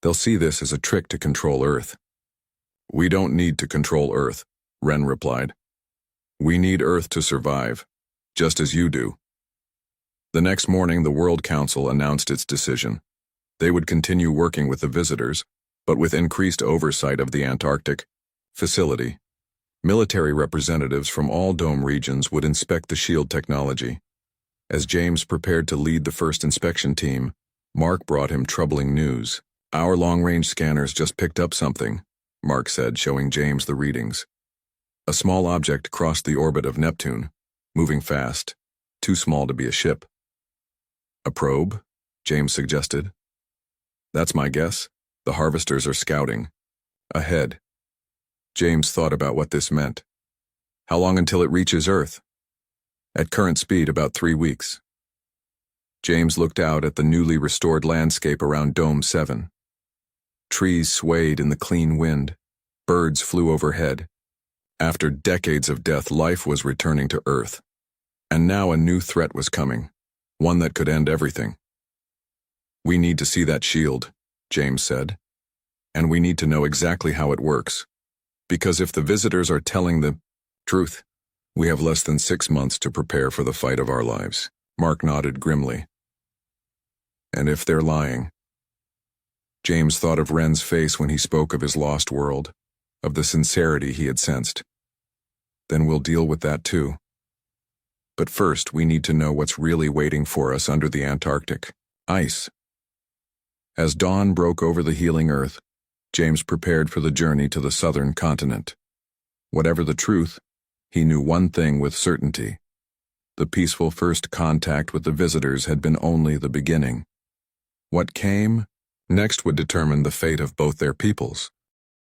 They'll see this as a trick to control Earth. We don't need to control Earth, Ren replied. We need Earth to survive, just as you do. The next morning, the World Council announced its decision. They would continue working with the visitors, but with increased oversight of the Antarctic facility. Military representatives from all dome regions would inspect the shield technology. As James prepared to lead the first inspection team, Mark brought him troubling news. Our long-range scanners just picked up something, Mark said, showing James the readings. A small object crossed the orbit of Neptune, moving fast, too small to be a ship. A probe? James suggested. That's my guess. The harvesters are scouting. Ahead. James thought about what this meant. How long until it reaches Earth? At current speed, about 3 weeks. James looked out at the newly restored landscape around Dome 7. Trees swayed in the clean wind. Birds flew overhead. After decades of death, life was returning to Earth. And now a new threat was coming, one that could end everything. We need to see that shield, James said. And we need to know exactly how it works. Because if the visitors are telling the truth, we have less than 6 months to prepare for the fight of our lives. Mark nodded grimly. And if they're lying? James thought of Ren's face when he spoke of his lost world, of the sincerity he had sensed. Then we'll deal with that too. But first, we need to know what's really waiting for us under the Antarctic. Ice. As dawn broke over the healing Earth, James prepared for the journey to the southern continent. Whatever the truth, he knew one thing with certainty. The peaceful first contact with the visitors had been only the beginning. What came next would determine the fate of both their peoples.